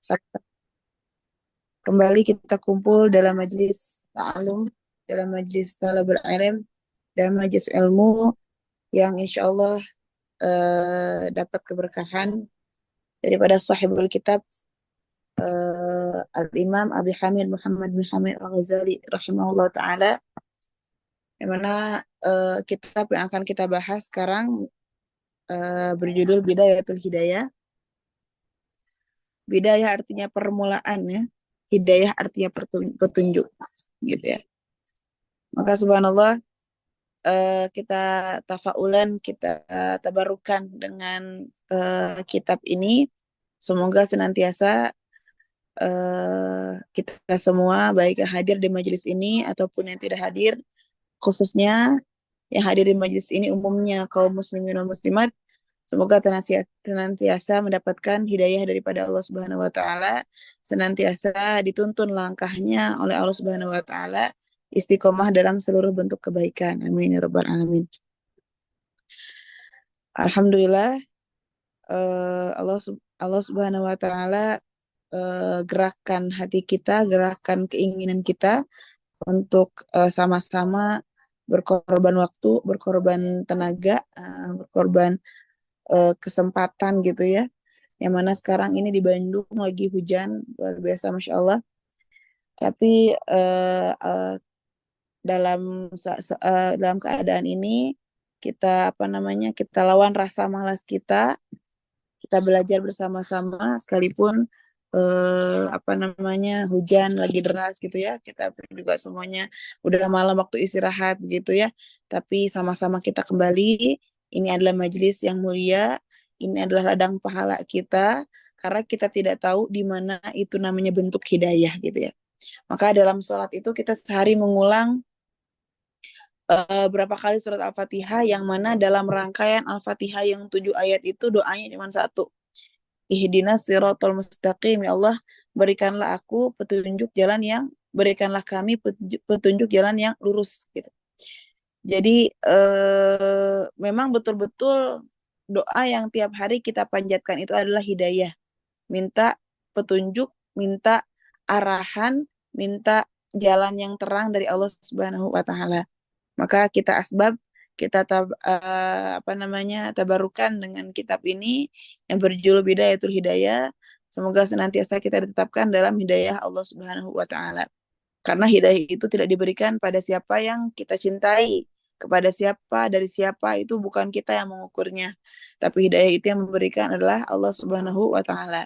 Sakta. Kembali kita kumpul dalam majlis ta'alum, dalam majlis talabul ilm, dan majlis ilmu yang insya Allah dapat keberkahan daripada sahibul kitab Al-Imam Abi Hamid Muhammad bin Hamid Al-Ghazali rahimahullah ta'ala, yang mana kitab yang akan kita bahas sekarang berjudul Bidayatul Hidayah. Bidayah artinya permulaan ya, hidayah artinya petunjuk gitu ya. Maka subhanallah, kita tafaulan, kita tabarukan dengan kitab ini. Semoga senantiasa kita semua, baik yang hadir di majelis ini ataupun yang tidak hadir, khususnya yang hadir di majelis ini umumnya kaum muslimin dan muslimat, semoga senantiasa mendapatkan hidayah daripada Allah Subhanahu wa taala, senantiasa dituntun langkahnya oleh Allah Subhanahu wa taala, istiqomah dalam seluruh bentuk kebaikan. Amin ya rabbal alamin. Alhamdulillah, Allah Subhanahu wa taala gerakan hati kita, gerakan keinginan kita untuk sama-sama berkorban waktu, berkorban tenaga, berkorban kesempatan gitu ya. Yang mana sekarang ini di Bandung lagi hujan luar biasa, masya Allah. Tapi dalam keadaan ini kita kita lawan rasa malas kita belajar bersama-sama sekalipun hujan lagi deras gitu ya, kita juga semuanya udah malam waktu istirahat gitu ya, tapi sama-sama kita kembali. Ini adalah majelis yang mulia, ini adalah ladang pahala kita, karena kita tidak tahu di mana itu namanya bentuk hidayah gitu ya. Maka dalam sholat itu kita sehari mengulang berapa kali surat Al-Fatihah, yang mana dalam rangkaian Al-Fatihah yang 7 ayat itu doanya cuma satu. Ihdinas siratal mustaqim, ya Allah, berikanlah kami petunjuk jalan yang lurus gitu. Jadi memang betul-betul doa yang tiap hari kita panjatkan itu adalah hidayah. Minta petunjuk, minta arahan, minta jalan yang terang dari Allah Subhanahu wa taala. Maka kita asbab, kita tabarukan dengan kitab ini yang berjudul Bidayatul Hidayah. Semoga senantiasa kita ditetapkan dalam hidayah Allah Subhanahu wa taala. Karena hidayah itu tidak diberikan pada siapa yang kita cintai, kepada siapa, dari siapa, itu bukan kita yang mengukurnya. Tapi hidayah itu yang memberikan adalah Allah Subhanahu wa taala.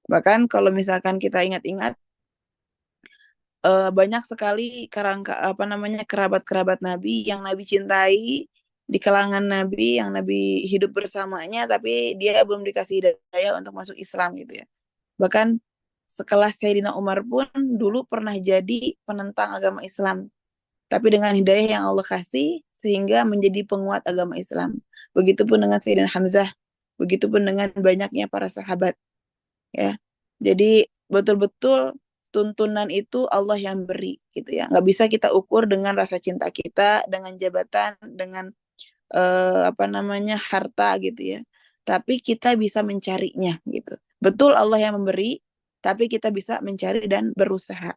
Bahkan kalau misalkan kita ingat-ingat, banyak sekali kerabat-kerabat Nabi yang Nabi cintai, di kalangan Nabi yang Nabi hidup bersamanya, tapi dia belum dikasih hidayah untuk masuk Islam gitu ya. Bahkan sekelas Sayyidina Umar pun dulu pernah jadi penentang agama Islam, tapi dengan hidayah yang Allah kasih sehingga menjadi penguat agama Islam. Begitupun dengan Sayyidina Hamzah, begitupun dengan banyaknya para sahabat ya. Jadi betul-betul tuntunan itu Allah yang beri gitu ya. Nggak bisa kita ukur dengan rasa cinta kita, dengan jabatan, dengan harta gitu ya. Tapi kita bisa mencarinya gitu. Betul Allah yang memberi, tapi kita bisa mencari dan berusaha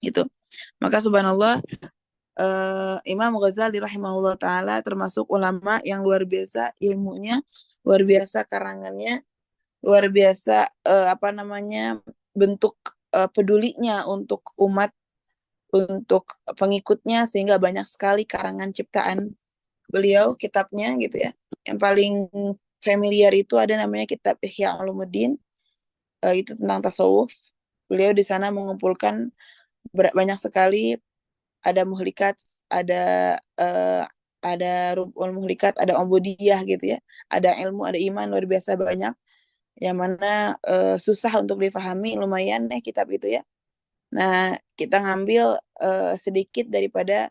gitu. Maka subhanallah, Imam Ghazali rahimahullah taala termasuk ulama yang luar biasa ilmunya, luar biasa karangannya, luar biasa bentuk pedulinya untuk umat, untuk pengikutnya, sehingga banyak sekali karangan ciptaan beliau, kitabnya gitu ya. Yang paling familiar itu ada namanya kitab Ihya Ulumuddin, itu tentang tasawuf. Beliau di sana mengumpulkan banyak sekali, ada muhlikat, uh, ada rubul muhlikat, ada ubudiyah gitu ya, ada ilmu, ada iman, luar biasa banyak, yang mana susah untuk difahami, lumayan kitab itu ya. Nah, kita ngambil sedikit daripada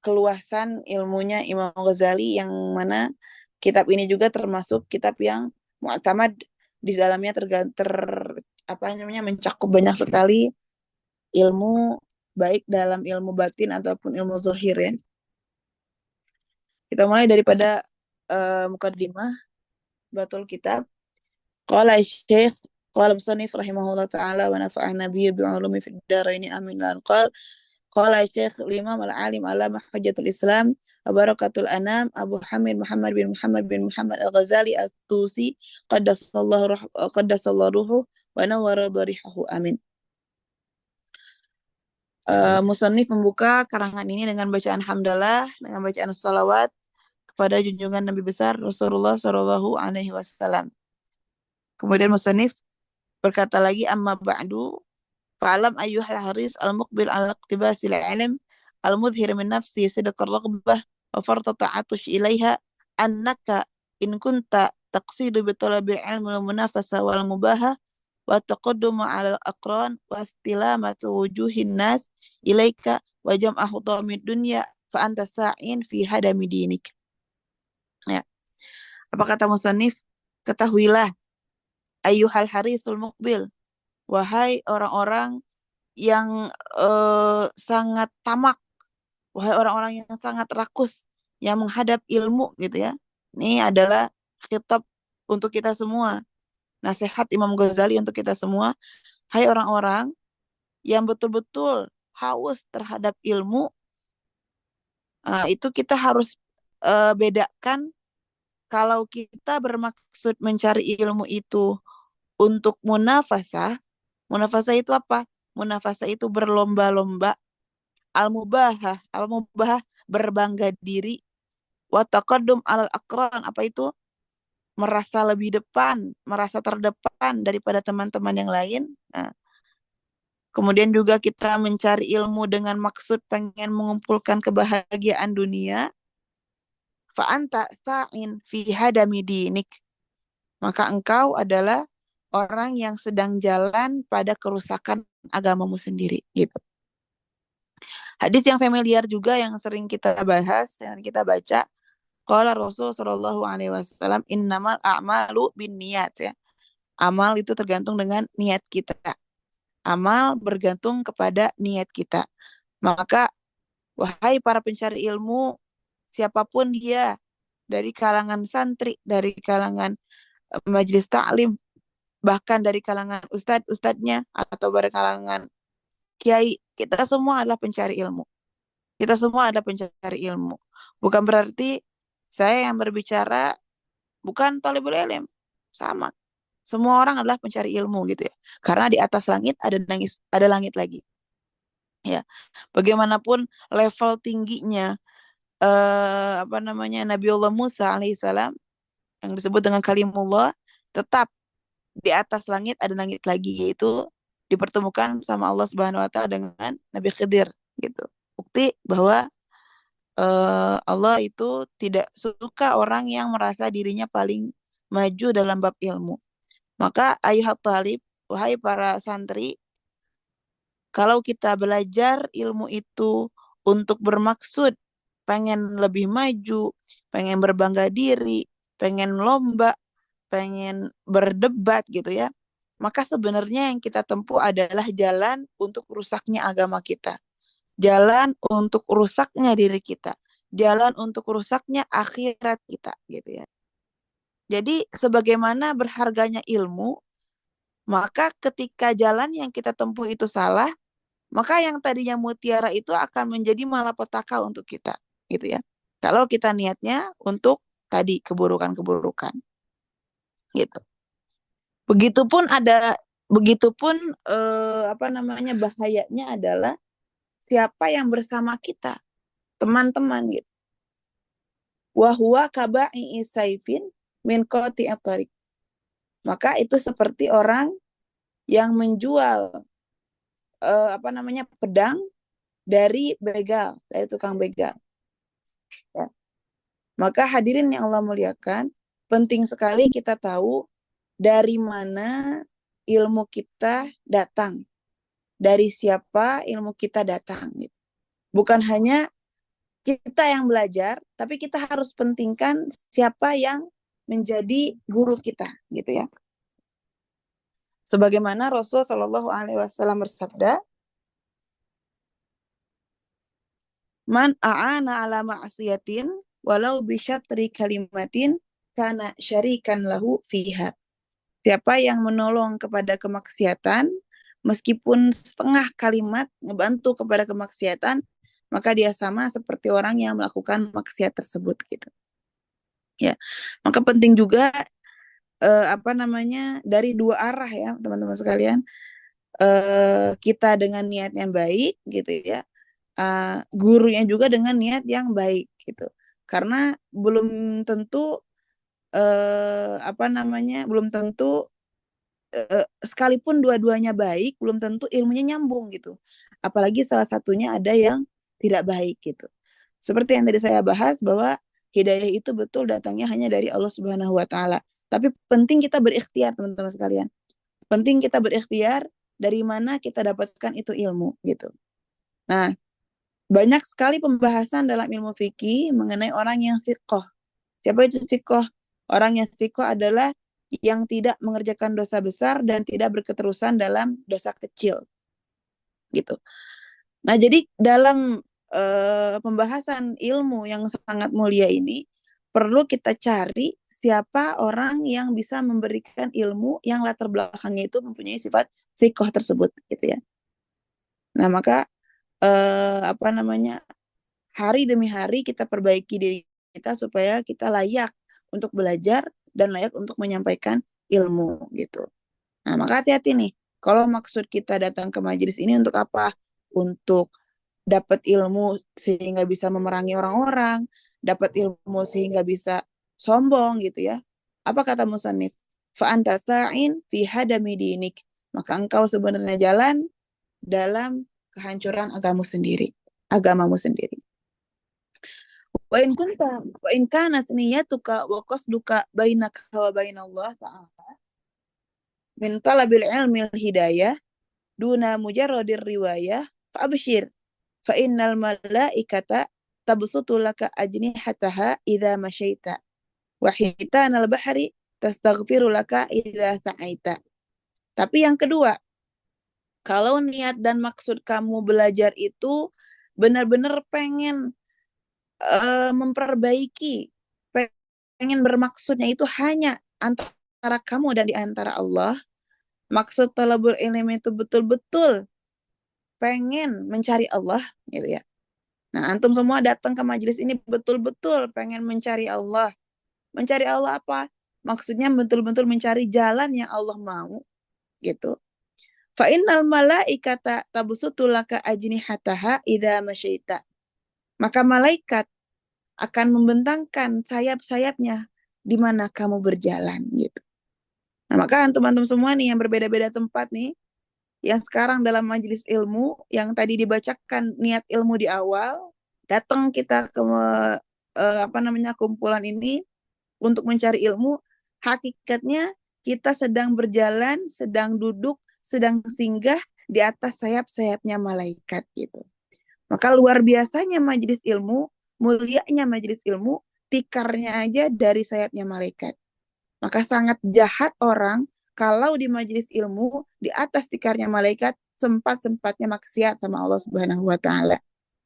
keluasan ilmunya Imam Ghazali, yang mana kitab ini juga termasuk kitab yang mu'tamad, di dalamnya mencakup banyak sekali ilmu, baik dalam ilmu batin ataupun ilmu zahir ya. Kita mulai daripada mukaddimah batul kitab. Qala Syekh Qala musannif rahimahullah ta'ala wa nafa'ana bihi bi'ulumi fid dharaini amin. Qala Syekh Imam Al-Alim Alamah Hujjatul Islam Barakatul Anam Abu Hamid Muhammad bin Muhammad Al-Ghazali At-Tusi qaddasallahu ruhu wa nawwara dharihahu amin. Musannif membuka karangan ini dengan bacaan hamdalah, dengan bacaan salawat kepada junjungan Nabi besar Rasulullah Shallallahu Alaihi Wasallam. Kemudian musannif berkata lagi, amma ba'du fa'alam ayyuhal haris al-muqbil ala iqtibasil ilm al-mudhhir min nafsi sidqar raghbah wa farta ta'atush ilaiha annaka in kunta taqsidu bi talabil ilmi wal munafasa wal mubaha wa taqadduma ala al-aqran wa istilamatu wujuhin nas ilaika wa jam'ahu dhamid dunya fa anta sa'in fi hadami dinik. Ya. Apa kata musannif? Ketahuilah ayyuhal harisul muqbil, wahai orang-orang yang sangat tamak, wahai orang-orang yang sangat rakus, yang menghadap ilmu gitu ya. Ini adalah khitab untuk kita semua, nasihat Imam Ghazali untuk kita semua. Hai orang-orang yang betul-betul haus terhadap ilmu, itu kita harus bedakan. Kalau kita bermaksud mencari ilmu itu untuk munafasah itu apa? Munafasah itu berlomba-lomba. Al-mubahah, al-mubahah berbangga diri. Wa taqaddum alal aqran, apa itu? Merasa lebih depan, merasa terdepan daripada teman-teman yang lain. Nah, kemudian juga kita mencari ilmu dengan maksud pengen mengumpulkan kebahagiaan dunia. Fa anta sa'in fi hadami dinik. Maka engkau adalah orang yang sedang jalan pada kerusakan agamamu sendiri gitu. Hadis yang familiar juga yang sering kita bahas, yang kita baca, qala Rasul sallallahu alaihi wasallam innamal a'malu binniyat ya. Amal itu tergantung dengan niat kita. Amal bergantung kepada niat kita. Maka wahai para pencari ilmu, siapapun dia, dari kalangan santri, dari kalangan majelis taklim, bahkan dari kalangan ustadz-ustadznya atau dari kalangan kiai, kita semua adalah pencari ilmu. Kita semua adalah pencari ilmu. Bukan berarti saya yang berbicara bukan thalibul ilm. Sama. Semua orang adalah pencari ilmu gitu ya. Karena di atas langit ada langit lagi. Ya. Bagaimanapun level tingginya Nabiullah Musa alaihissalam yang disebut dengan kalimullah, tetap di atas langit ada langit lagi, yaitu dipertemukan sama Allah Subhanahu wa taala dengan Nabi Khidir gitu. Bukti bahwa Allah itu tidak suka orang yang merasa dirinya paling maju dalam bab ilmu. Maka ayuhat talib, wahai para santri, kalau kita belajar ilmu itu untuk bermaksud pengen lebih maju, pengen berbangga diri, pengen lomba, pengen berdebat gitu ya, maka sebenarnya yang kita tempuh adalah jalan untuk rusaknya agama kita. Jalan untuk rusaknya diri kita. Jalan untuk rusaknya akhirat kita gitu ya. Jadi sebagaimana berharganya ilmu, maka ketika jalan yang kita tempuh itu salah, maka yang tadinya mutiara itu akan menjadi malapetaka untuk kita gitu ya. Kalau kita niatnya untuk tadi keburukan-keburukan gitu. Begitupun bahayanya adalah siapa yang bersama kita, teman-teman gitu. Wa huwa kaba'i saifin min qati'at thariq. Maka itu seperti orang yang menjual pedang dari begal, dari tukang begal. Ya. Maka hadirin yang Allah muliakan, penting sekali kita tahu dari mana ilmu kita datang. Dari siapa ilmu kita datang. Bukan hanya kita yang belajar, tapi kita harus pentingkan siapa yang menjadi guru kita, gitu ya. Sebagaimana Rasul Shallallahu Alaihi Wasallam bersabda, "Man a'ana ala ma'asiyatin, walau bisyatri kalimatin, kana syarikan lahu fiha." Siapa yang menolong kepada kemaksiatan, meskipun setengah kalimat ngebantu kepada kemaksiatan, maka dia sama seperti orang yang melakukan maksiat tersebut gitu. Ya, maka penting juga dari dua arah ya teman-teman sekalian. Kita dengan niat yang baik gitu ya, gurunya juga dengan niat yang baik gitu. Karena belum tentu belum tentu sekalipun dua-duanya baik, belum tentu ilmunya nyambung gitu. Apalagi salah satunya ada yang tidak baik gitu. Seperti yang tadi saya bahas bahwa hidayah itu betul datangnya hanya dari Allah Subhanahu wa taala. Tapi penting kita berikhtiar teman-teman sekalian. Penting kita berikhtiar dari mana kita dapatkan itu ilmu gitu. Nah, banyak sekali pembahasan dalam ilmu fikih mengenai orang yang fiqh. Siapa itu fiqh? Orang yang fiqh adalah yang tidak mengerjakan dosa besar dan tidak berketerusan dalam dosa kecil. Gitu. Nah, jadi dalam pembahasan ilmu yang sangat mulia ini, perlu kita cari siapa orang yang bisa memberikan ilmu yang latar belakangnya itu mempunyai sifat sikoh tersebut, gitu ya. Nah, maka hari demi hari kita perbaiki diri kita supaya kita layak untuk belajar dan layak untuk menyampaikan ilmu, gitu. Nah, maka hati-hati nih. Kalau maksud kita datang ke majelis ini untuk apa? Untuk dapat ilmu sehingga bisa memerangi orang-orang, dapat ilmu sehingga bisa sombong gitu ya. Apa kata musannif? Fa anta sa'in fi hadami dinik. Maka engkau sebenarnya jalan dalam kehancuran agamamu sendiri. Wa in kunta wa in kana niyatuka wa qasduka bainaka wa bainallah ta'ala min talabil ilmi hidayah duna mujarradir riwayah fa abshir fa innal malaikata tabsutu laka ajnihataha idza masyaita wa hitanal bahri tastaghfiru laka idza sa'aita. Tapi yang kedua, kalau niat dan maksud kamu belajar itu benar-benar pengen memperbaiki, pengen bermaksudnya itu hanya antara kamu dan di antara Allah, maksud talabul ilmi itu betul-betul pengen mencari Allah gitu ya. Nah, antum semua datang ke majelis ini betul-betul pengen mencari Allah. Mencari Allah apa? Maksudnya betul-betul mencari jalan yang Allah mau gitu. Fa innal malaikata tabsutu laka ajnihataha idza masyaita. Maka malaikat akan membentangkan sayap-sayapnya di mana kamu berjalan gitu. Nah, maka antum-antum semua nih yang berbeda-beda tempat nih, yang sekarang dalam majelis ilmu, yang tadi dibacakan niat ilmu di awal, datang kita ke kumpulan ini untuk mencari ilmu, hakikatnya kita sedang berjalan, sedang duduk, sedang singgah di atas sayap-sayapnya malaikat gitu. Maka luar biasanya majelis ilmu, mulianya majelis ilmu, tikarnya aja dari sayapnya malaikat. Maka sangat jahat orang kalau di majelis ilmu di atas tikarnya malaikat sempat-sempatnya maksiat sama Allah Subhanahu wa taala.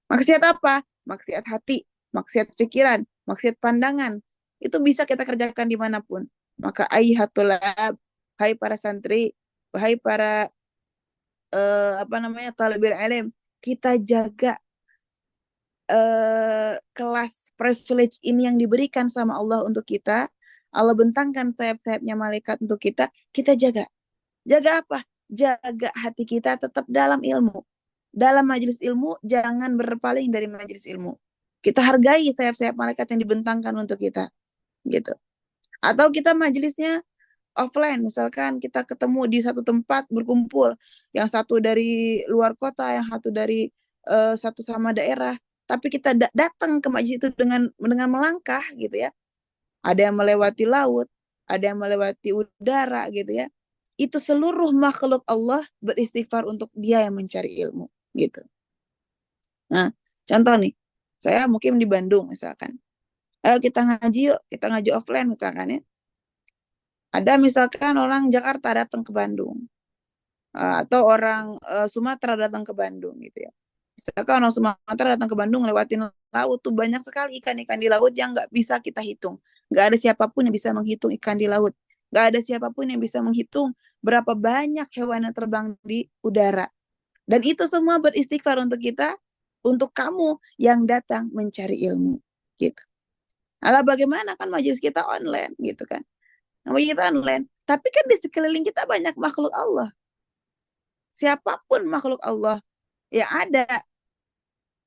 Maksiat apa? Maksiat hati, maksiat pikiran, maksiat pandangan. Itu bisa kita kerjakan dimanapun. Maka ayhatulab, hai para santri, hai para thalibul ilm, kita jaga kelas privilege ini yang diberikan sama Allah untuk kita. Allah bentangkan sayap-sayapnya malaikat untuk kita, kita jaga. Jaga apa? Jaga hati kita tetap dalam ilmu. Dalam majelis ilmu, jangan berpaling dari majelis ilmu. Kita hargai sayap-sayap malaikat yang dibentangkan untuk kita. Gitu. Atau kita majelisnya offline, misalkan kita ketemu di satu tempat berkumpul, yang satu dari luar kota, yang satu dari satu sama daerah, tapi kita datang ke majelis itu dengan melangkah gitu ya. Ada yang melewati laut, ada yang melewati udara gitu ya. Itu seluruh makhluk Allah beristighfar untuk dia yang mencari ilmu gitu. Nah, contoh nih, saya mungkin di Bandung misalkan. Ayo kita ngaji yuk, kita ngaji offline misalkan ya. Ada misalkan orang Jakarta datang ke Bandung, atau orang Sumatera datang ke Bandung gitu ya. Misalkan orang Sumatera datang ke Bandung lewatin laut tuh banyak sekali ikan-ikan di laut yang nggak bisa kita hitung. Nggak ada siapapun yang bisa menghitung ikan di laut. Gak ada siapapun yang bisa menghitung berapa banyak hewan yang terbang di udara. Dan itu semua beristighfar untuk kita, untuk kamu yang datang mencari ilmu. Gitu. Alah bagaimana kan majelis kita online gitu kan. Majelis kita online. Tapi kan di sekeliling kita banyak makhluk Allah. Siapapun makhluk Allah yang ada,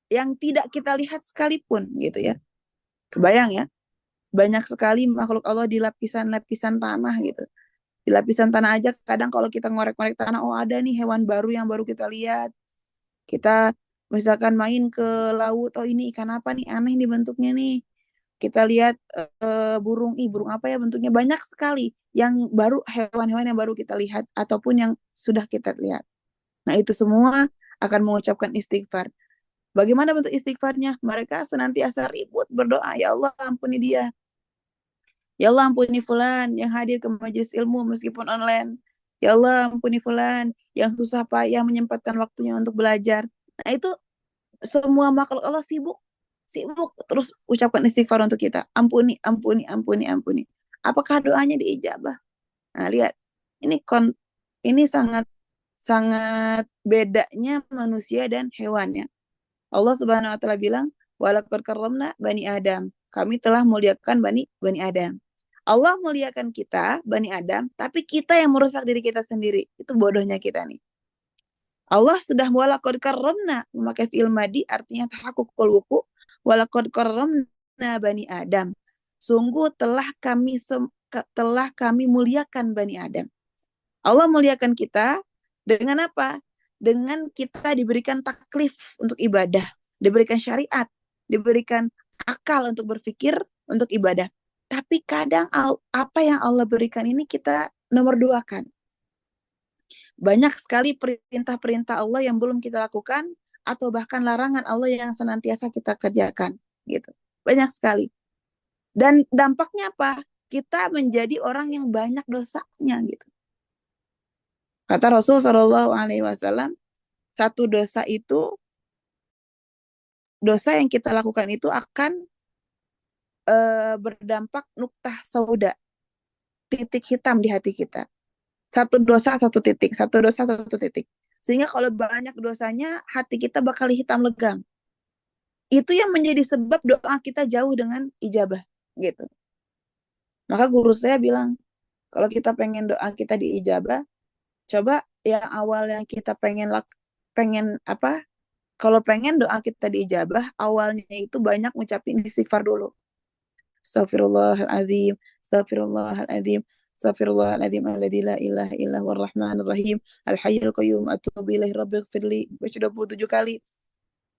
yang tidak kita lihat sekalipun gitu ya. Kebayang ya, banyak sekali makhluk Allah di lapisan-lapisan tanah gitu. Di lapisan tanah aja kadang kalau kita ngorek-ngorek tanah, oh ada nih hewan baru yang baru kita lihat. Kita misalkan main ke laut, oh ini ikan apa nih, aneh nih bentuknya nih. Kita lihat burung, burung apa ya bentuknya, banyak sekali yang baru, hewan-hewan yang baru kita lihat ataupun yang sudah kita lihat. Nah itu semua akan mengucapkan istighfar. Bagaimana bentuk istighfarnya? Mereka senantiasa ribut berdoa, ya Allah ampuni dia. Ya Allah ampuni fulan yang hadir ke majelis ilmu meskipun online. Ya Allah ampuni fulan yang susah payah menyempatkan waktunya untuk belajar. Nah itu semua makhluk Allah sibuk. Sibuk terus ucapkan istighfar untuk kita. Ampuni, ampuni, ampuni, ampuni. Apakah doanya diijabah? Nah lihat, ini ini sangat sangat bedanya manusia dan hewannya. Allah Subhanahu wa taala bilang, "Walaqad karramna bani Adam." Kami telah muliakan bani Adam. Allah muliakan kita, Bani Adam, tapi kita yang merusak diri kita sendiri. Itu bodohnya kita nih. Allah sudah walaqad karramna, memakai fi'il madi artinya tahakkukul wuku, walaqad karramna Bani Adam. Sungguh telah kami muliakan Bani Adam. Allah muliakan kita dengan apa? Dengan kita diberikan taklif untuk ibadah, diberikan syariat, diberikan akal untuk berpikir, untuk ibadah. Tapi kadang apa yang Allah berikan ini kita nomor duakan. Banyak sekali perintah-perintah Allah yang belum kita lakukan, atau bahkan larangan Allah yang senantiasa kita kerjakan. Gitu. Banyak sekali. Dan dampaknya apa? Kita menjadi orang yang banyak dosanya gitu. Kata Rasul Shallallahu Alaihi Wasallam, satu dosa yang kita lakukan itu akan berdampak nuktah sauda, titik hitam di hati kita. Satu dosa satu titik, satu dosa satu titik. Sehingga kalau banyak dosanya, hati kita bakal hitam legam. Itu yang menjadi sebab doa kita jauh dengan ijabah, gitu. Maka guru saya bilang, kalau kita pengen doa kita diijabah, coba yang awal yang kita pengen apa? Kalau pengen doa kita diijabah, awalnya itu banyak ngucapin istighfar dulu. Astaghfirullahaladzim, astaghfirullahaladzim, astaghfirullahaladzim, alladzi la ilaha illa huwar rahmanir rahim, al hayyul qayyum, atubu ilaihi rabbighfirli. Baca 27 kali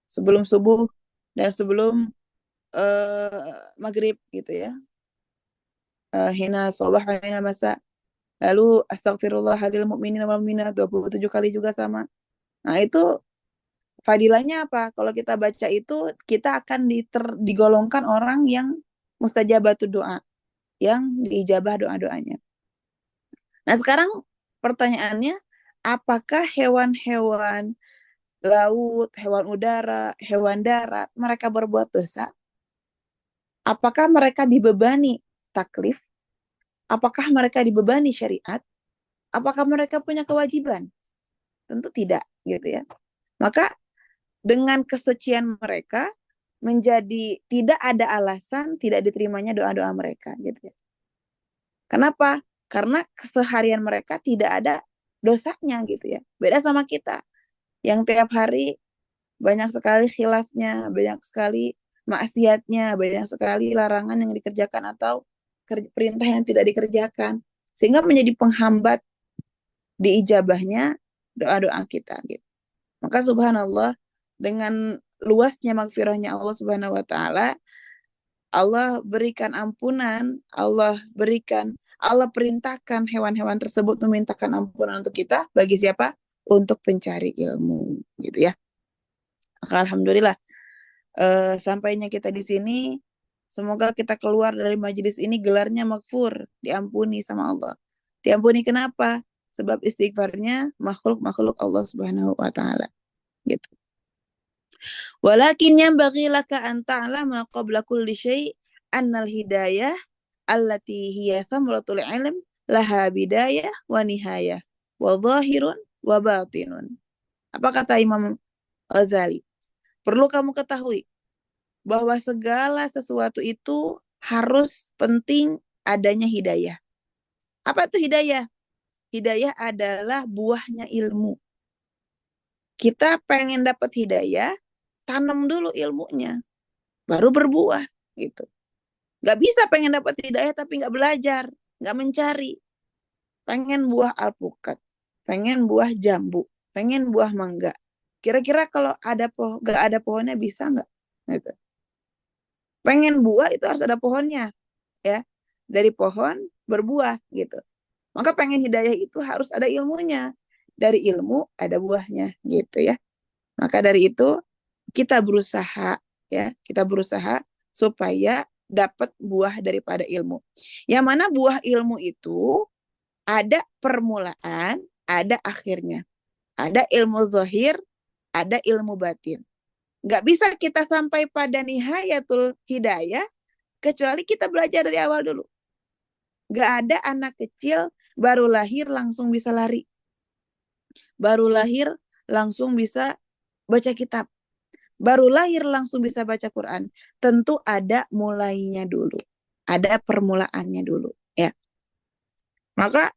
sebelum subuh dan sebelum maghrib gitu ya. Hina sabah hina masa. Lalu astaghfirullahaladzim mu'minin wal mu'minat 27 kali juga sama. Nah, itu fadilahnya apa? Kalau kita baca itu, kita akan digolongkan orang yang mustajabatud doa, yang diijabah doa-doanya. Nah, sekarang pertanyaannya, apakah hewan-hewan laut, hewan udara, hewan darat, mereka berbuat dosa? Apakah mereka dibebani taklif? Apakah mereka dibebani syariat? Apakah mereka punya kewajiban? Tentu tidak, gitu ya. Maka dengan kesucian mereka menjadi tidak ada alasan tidak diterimanya doa-doa mereka, gitu ya. Kenapa? Karena keseharian mereka tidak ada dosanya, gitu ya. Beda sama kita yang tiap hari banyak sekali khilafnya, banyak sekali maksiatnya, banyak sekali larangan yang dikerjakan atau perintah yang tidak dikerjakan, sehingga menjadi penghambat diijabahnya doa-doa kita gitu. Maka subhanallah, dengan luasnya magfirahnya Allah Subhanahu wa taala, Allah berikan ampunan, Allah perintahkan hewan-hewan tersebut memintakan ampunan untuk kita, bagi siapa? Untuk pencari ilmu, gitu ya. Maka alhamdulillah, sampainya kita di sini, semoga kita keluar dari majelis ini gelarnya maghfur, diampuni sama Allah. Diampuni kenapa? Sebab istighfarnya makhluk-makhluk Allah Subhanahu wa taala. Gitu. Walakin yanbaghi laka an ta'lama qabla kulli syai' annal hidayah allati hiya thamratul ilm laha bidayah wa nihayah, wa zahirun wa batinun. Apa kata Imam Ghazali? Perlu kamu ketahui bahwa segala sesuatu itu harus penting adanya hidayah. Apa itu hidayah? Hidayah adalah buahnya ilmu. Kita pengen dapat hidayah, tanam dulu ilmunya, baru berbuah gitu. Gak bisa pengen dapat hidayah tapi gak belajar, gak mencari. Pengen buah alpukat, pengen buah jambu, pengen buah mangga. Kira-kira kalau gak ada pohonnya bisa nggak? Gitu. Pengen buah itu harus ada pohonnya, ya. Dari pohon berbuah gitu. Maka pengen hidayah itu harus ada ilmunya. Dari ilmu ada buahnya gitu ya. Maka dari itu kita berusaha ya, kita berusaha supaya dapat buah daripada ilmu. Yang mana buah ilmu itu ada permulaan, ada akhirnya. Ada ilmu zahir, ada ilmu batin. Nggak bisa kita sampai pada nihayatul hidayah kecuali kita belajar dari awal dulu. Nggak ada anak kecil baru lahir langsung bisa lari. Baru lahir langsung bisa baca kitab. Baru lahir langsung bisa baca Quran. Tentu ada mulainya dulu. Ada permulaannya dulu. Ya. Maka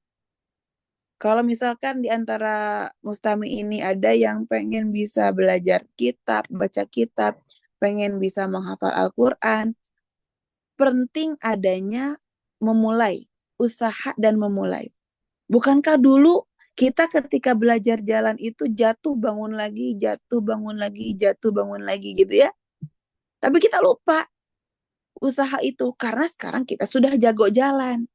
kalau misalkan di antara mustami ini ada yang pengen bisa belajar kitab, baca kitab, pengen bisa menghafal Al-Quran, penting adanya memulai, usaha dan memulai. Bukankah dulu kita ketika belajar jalan itu jatuh bangun lagi, jatuh bangun lagi, jatuh bangun lagi gitu ya. Tapi kita lupa usaha itu karena sekarang kita sudah jago jalan.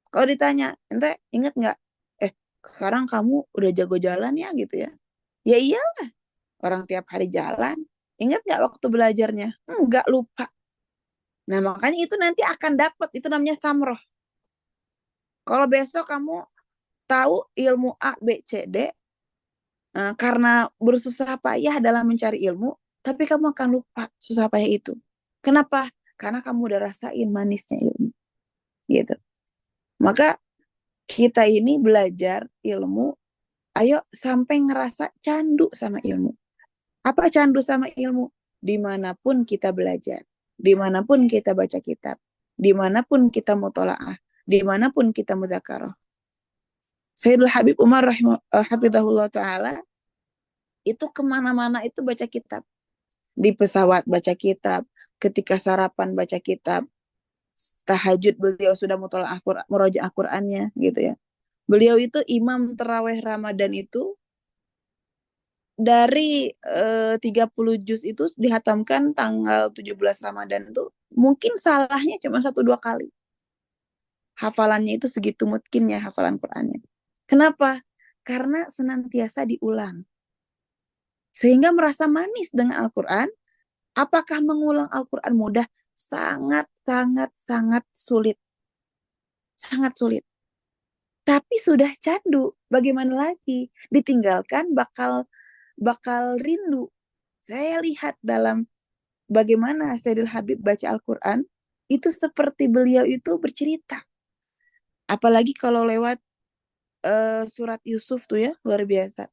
Kalau ditanya, ente inget nggak? Sekarang kamu udah jago jalan ya gitu ya. Ya iyalah, orang tiap hari jalan. Ingat nggak waktu belajarnya? Enggak, lupa. Nah makanya itu nanti akan dapat, itu namanya samroh. Kalau besok kamu tahu ilmu A, B, C, D, karena bersusah payah dalam mencari ilmu, tapi kamu akan lupa susah payah itu. Kenapa? Karena kamu udah rasain manisnya ilmu. Gitu. Maka kita ini belajar ilmu, ayo sampai ngerasa candu sama ilmu. Apa candu sama ilmu? Dimanapun kita belajar, dimanapun kita baca kitab, dimanapun kita mutolaah, dimanapun kita mudzakarah. Sayyidul Habib Umar hafizahullah ta'ala itu kemana-mana itu baca kitab. Di pesawat baca kitab, ketika sarapan baca kitab, tahajud beliau sudah mutolaah murojaah Qur'annya gitu ya. Beliau itu imam terawih Ramadan itu dari 30 juz itu dihatamkan tanggal 17 Ramadan itu mungkin salahnya cuma 1-2 kali. Hafalannya itu segitu mungkin ya hafalan Qur'annya. Kenapa? Karena senantiasa diulang. Sehingga merasa manis dengan Al-Quran. Apakah mengulang Al-Quran mudah? Sangat, sangat, sangat sulit. Sangat sulit. Tapi sudah candu. Bagaimana lagi? Ditinggalkan bakal rindu. Saya lihat dalam bagaimana Sayyidul Habib baca Al-Quran, itu seperti beliau itu bercerita. Apalagi kalau lewat surat Yusuf tuh ya, luar biasa.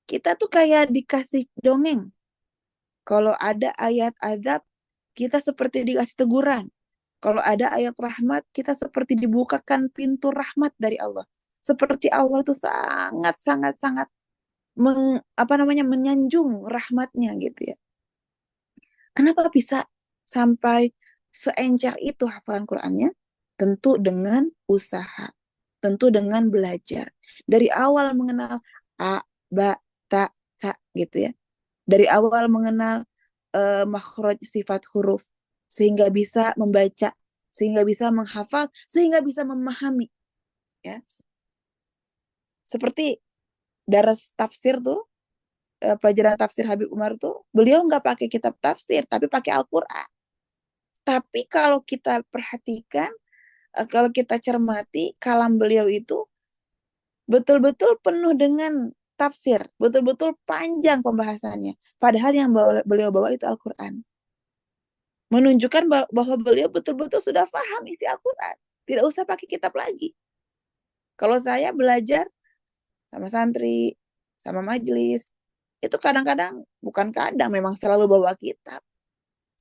Kita tuh kayak dikasih dongeng. Kalau ada ayat azab, kita seperti dikasih teguran. Kalau ada ayat rahmat, kita seperti dibukakan pintu rahmat dari Allah. Seperti Allah itu sangat, sangat, sangat menyanjung rahmatnya gitu ya. Kenapa bisa sampai seencer itu hafalan Qur'annya? Tentu dengan usaha, tentu dengan belajar. Dari awal mengenal a, ba, ta, ta gitu ya. Dari awal mengenal makhraj sifat huruf sehingga bisa membaca, sehingga bisa menghafal, sehingga bisa memahami ya. Seperti daras tafsir tuh, pelajaran tafsir Habib Umar tuh, beliau nggak pakai kitab tafsir tapi pakai Al-Qur'an. Tapi kalau kita perhatikan, kalau kita cermati, kalam beliau itu betul-betul penuh dengan tafsir, betul-betul panjang pembahasannya. Padahal yang beliau bawa itu Al-Quran. Menunjukkan bahwa beliau betul-betul sudah paham isi Al-Quran. Tidak usah pakai kitab lagi. Kalau saya belajar sama santri, sama majelis, itu kadang-kadang, bukan kadang, memang selalu bawa kitab.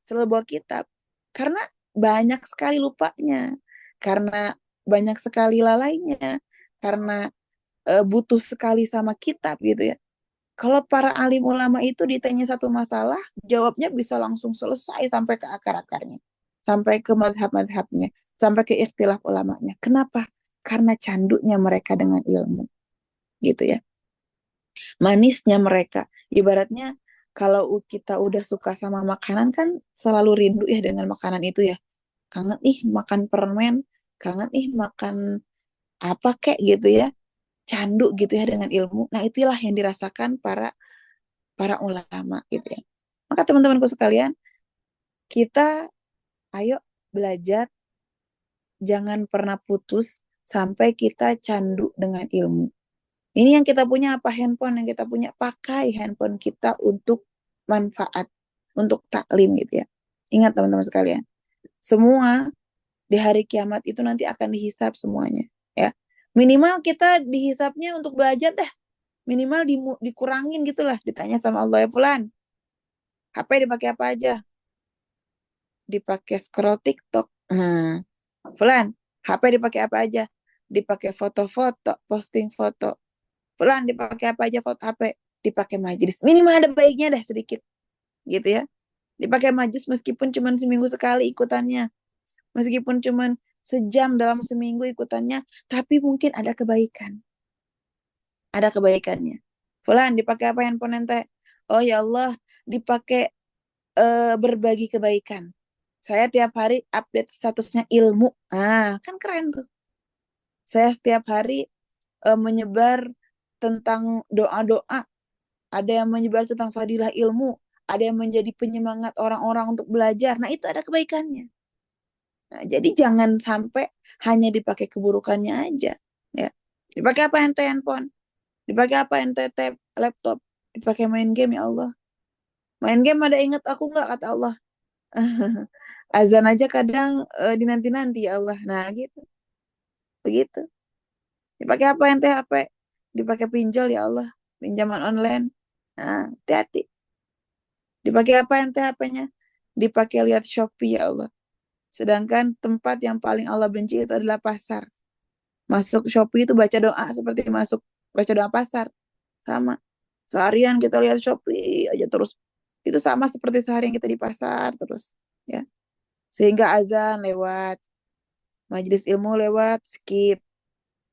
Selalu bawa kitab. Karena banyak sekali lupanya. Karena banyak sekali lalainya. Karena butuh sekali sama kitab gitu ya. Kalau para alim ulama itu ditanya satu masalah, jawabnya bisa langsung selesai sampai ke akar-akarnya. Sampai ke madhab-madhabnya. Sampai ke ikhtilaf ulamanya. Kenapa? Karena candunya mereka dengan ilmu. Gitu ya. Manisnya mereka. Ibaratnya kalau kita udah suka sama makanan kan selalu rindu ya dengan makanan itu ya. Kangen ih makan permen, kangen ih makan apa kek gitu ya. Candu gitu ya dengan ilmu. Nah, itulah yang dirasakan para para ulama gitu ya. Maka teman-temanku sekalian, kita ayo belajar, jangan pernah putus sampai kita candu dengan ilmu. Ini yang kita punya apa? Handphone yang kita punya, pakai handphone kita untuk manfaat, untuk taklim gitu ya. Ingat teman-teman sekalian, semua di hari kiamat itu nanti akan dihisap semuanya ya. Minimal kita dihisapnya untuk belajar dah. Minimal dikurangin gitulah, ditanya sama Allah, ya Fulan, HP dipakai apa aja? Dipakai scroll TikTok. Fulan, HP dipakai apa aja? Dipakai foto-foto, posting foto. Fulan dipakai apa aja foto HP? Dipakai majelis. Minimal ada baiknya dah sedikit. Gitu ya. Dipakai majelis meskipun cuma seminggu sekali ikutannya. Meskipun cuma sejam dalam seminggu ikutannya. Tapi mungkin ada kebaikan. Ada kebaikannya. Fulan dipakai apa handphone ente? Oh ya Allah, dipakai berbagi kebaikan. Saya tiap hari update statusnya ilmu. Kan keren tuh. Saya setiap hari menyebar tentang doa-doa. Ada yang menyebar tentang fadilah ilmu. Ada yang menjadi penyemangat orang-orang untuk belajar. Nah, itu ada kebaikannya. Nah, jadi jangan sampai hanya dipakai keburukannya aja. Ya. Dipakai apa ente handphone? Dipakai apa ente tab, laptop? Dipakai main game ya Allah. Main game ada ingat aku nggak kata Allah. Azan aja kadang dinanti-nanti ya Allah. Nah gitu. Begitu. Dipakai apa ente HP? Dipakai pinjol ya Allah. Pinjaman online. Nah, hati-hati. Dipakai apa ente HP-nya? Dipakai lihat Shopee ya Allah. Sedangkan tempat yang paling Allah benci itu adalah pasar. Masuk Shopee itu baca doa seperti masuk baca doa pasar. Sama. Seharian kita lihat Shopee aja terus. Itu sama seperti seharian kita di pasar terus. Ya. Sehingga azan lewat. Majelis ilmu lewat, skip.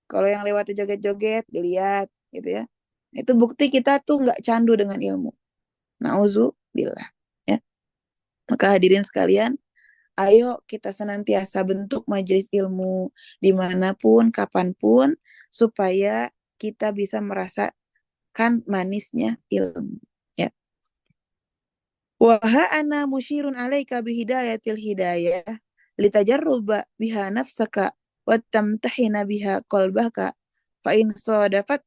Kalau yang lewatnya joget-joget, dilihat gitu ya. Itu bukti kita tuh nggak candu dengan ilmu. Nauzubillah. Ya. Maka hadirin sekalian, ayo kita senantiasa bentuk majelis ilmu dimanapun, kapanpun, supaya kita bisa merasakan manisnya ilmu. Ya. Waha ana musyirun alaika bihidayatil hidayah litajarruba biha nafsaka wattamtahina biha qalbaka fa in sadafat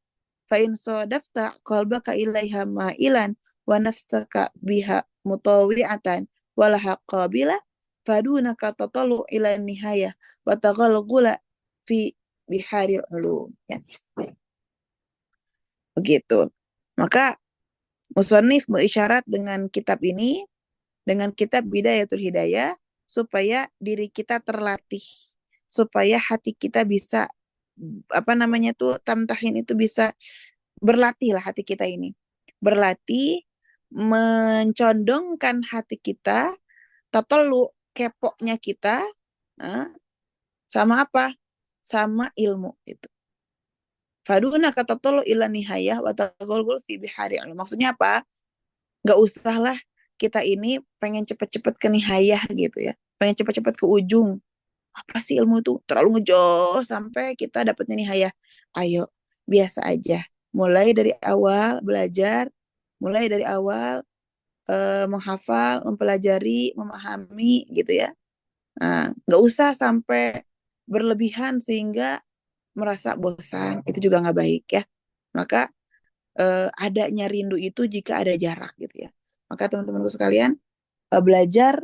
fa in sadafta qalbaka ilaiha ma'ilan wa nafsaka biha mutawi'atan walaha qabila fadunaka tatalu ila nihayah wa taghalgula fi biharil ulum ya. Begitu. Maka musannif berisyarat dengan kitab ini, dengan kitab Bidayatul Hidayah, supaya diri kita terlatih, supaya hati kita bisa apa namanya tuh tamtahin itu bisa berlatih lah hati kita ini, berlatih mencondongkan hati kita, tatelu kepoknya kita, sama apa? Sama ilmu itu. Faduna kata tolo ila nihayah wa tagolgol fi bihari. Maksudnya apa? Gak usah lah kita ini pengen cepet-cepet ke nihayah gitu ya. Pengen cepet-cepet ke ujung. Apa sih ilmu itu? Terlalu ngejauh sampai kita dapetnya nihayah. Ayo, biasa aja. Mulai dari awal belajar, mulai dari awal menghafal, mempelajari, memahami gitu ya. Nah, gak usah sampai berlebihan sehingga merasa bosan. Itu juga gak baik ya. Maka adanya rindu itu jika ada jarak gitu ya. Maka teman-temanku sekalian, belajar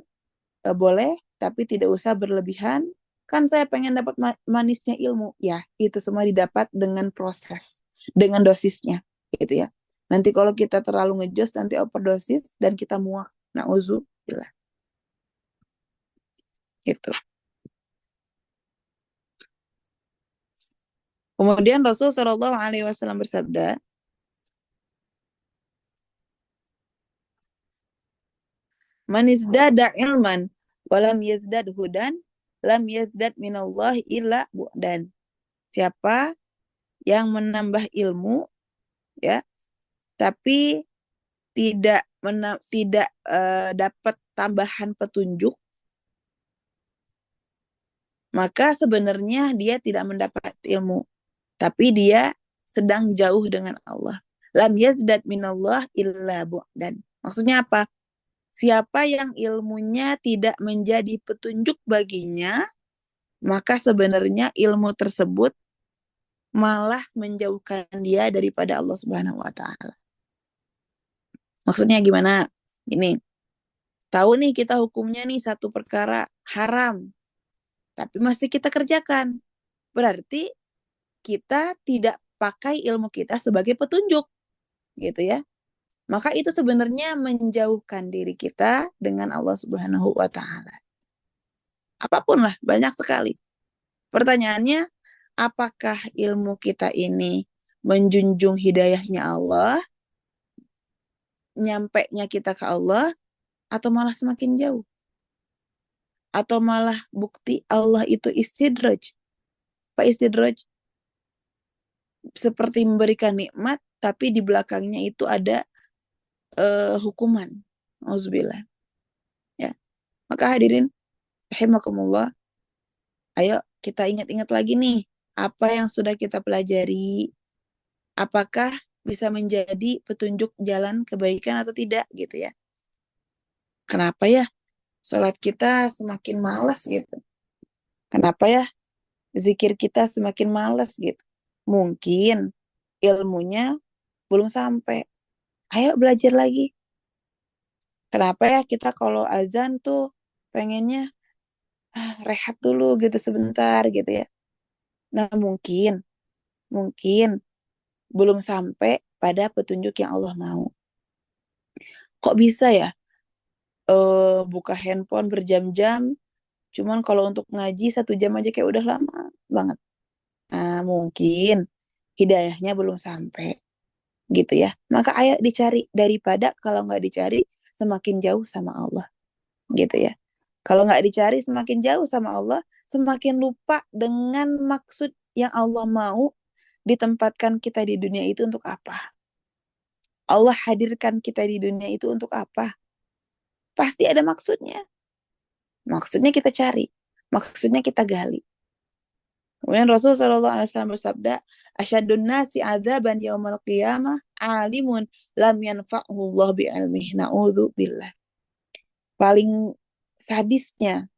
boleh, tapi tidak usah berlebihan. Kan saya pengen dapat manisnya ilmu. Ya, itu semua didapat dengan proses, dengan dosisnya, gitu ya. Nanti kalau kita terlalu ngejos, nanti overdosis dan kita muak. Nauzubillah, gitu. Kemudian Rasul Shallallahu Alaihi Wasallam bersabda, "Man izdada ilman, walam yazdad hudan, lam yazdad minallahi illa bu'dan." Siapa yang menambah ilmu, ya, tapi tidak dapat tambahan petunjuk, maka sebenarnya dia tidak mendapat ilmu, tapi dia sedang jauh dengan Allah. Lam yazdad minallah illa bu'dan. Maksudnya apa? Siapa yang ilmunya tidak menjadi petunjuk baginya, maka sebenarnya ilmu tersebut malah menjauhkan dia daripada Allah Subhanahu wa taala. Maksudnya gimana? Ini, tahu nih kita hukumnya nih satu perkara haram, tapi masih kita kerjakan. Berarti kita tidak pakai ilmu kita sebagai petunjuk, gitu ya. Maka itu sebenarnya menjauhkan diri kita dengan Allah Subhanahu wa taala. Apapun lah, banyak sekali. Pertanyaannya, apakah ilmu kita ini menjunjung hidayahnya Allah, nyampe-nya kita ke Allah, atau malah semakin jauh? Atau malah bukti Allah itu istidraj. Pak istidraj seperti memberikan nikmat, tapi di belakangnya itu ada hukuman. Auzubillah. Ya. Maka hadirin rahimakumullah, ayo kita ingat-ingat lagi nih apa yang sudah kita pelajari. Apakah bisa menjadi petunjuk jalan kebaikan atau tidak, gitu ya. Kenapa ya sholat kita semakin malas gitu? Kenapa ya zikir kita semakin malas gitu? Mungkin ilmunya belum sampai. Ayo belajar lagi. Kenapa ya kita kalau azan tuh pengennya rehat dulu gitu sebentar gitu ya. Nah mungkin belum sampai pada petunjuk yang Allah mau. Kok bisa ya buka handphone berjam-jam, cuman kalau untuk ngaji 1 jam aja kayak udah lama banget. Nah mungkin hidayahnya belum sampai, gitu ya. Maka ayo dicari, daripada kalau nggak dicari semakin jauh sama Allah, gitu ya. Kalau nggak dicari semakin jauh sama Allah, semakin lupa dengan maksud yang Allah mau ditempatkan kita di dunia itu untuk apa. Allah hadirkan kita di dunia itu untuk apa? Pasti ada maksudnya. Maksudnya kita cari, maksudnya kita gali. Kemudian Rasul Shallallahu Alaihi Wasallam bersabda, "Asyadun nasi adzaban yaumal qiyamah alimun lam yanfa'hu Allah bi ilmihi." Na'udzubillah. Paling sadisnya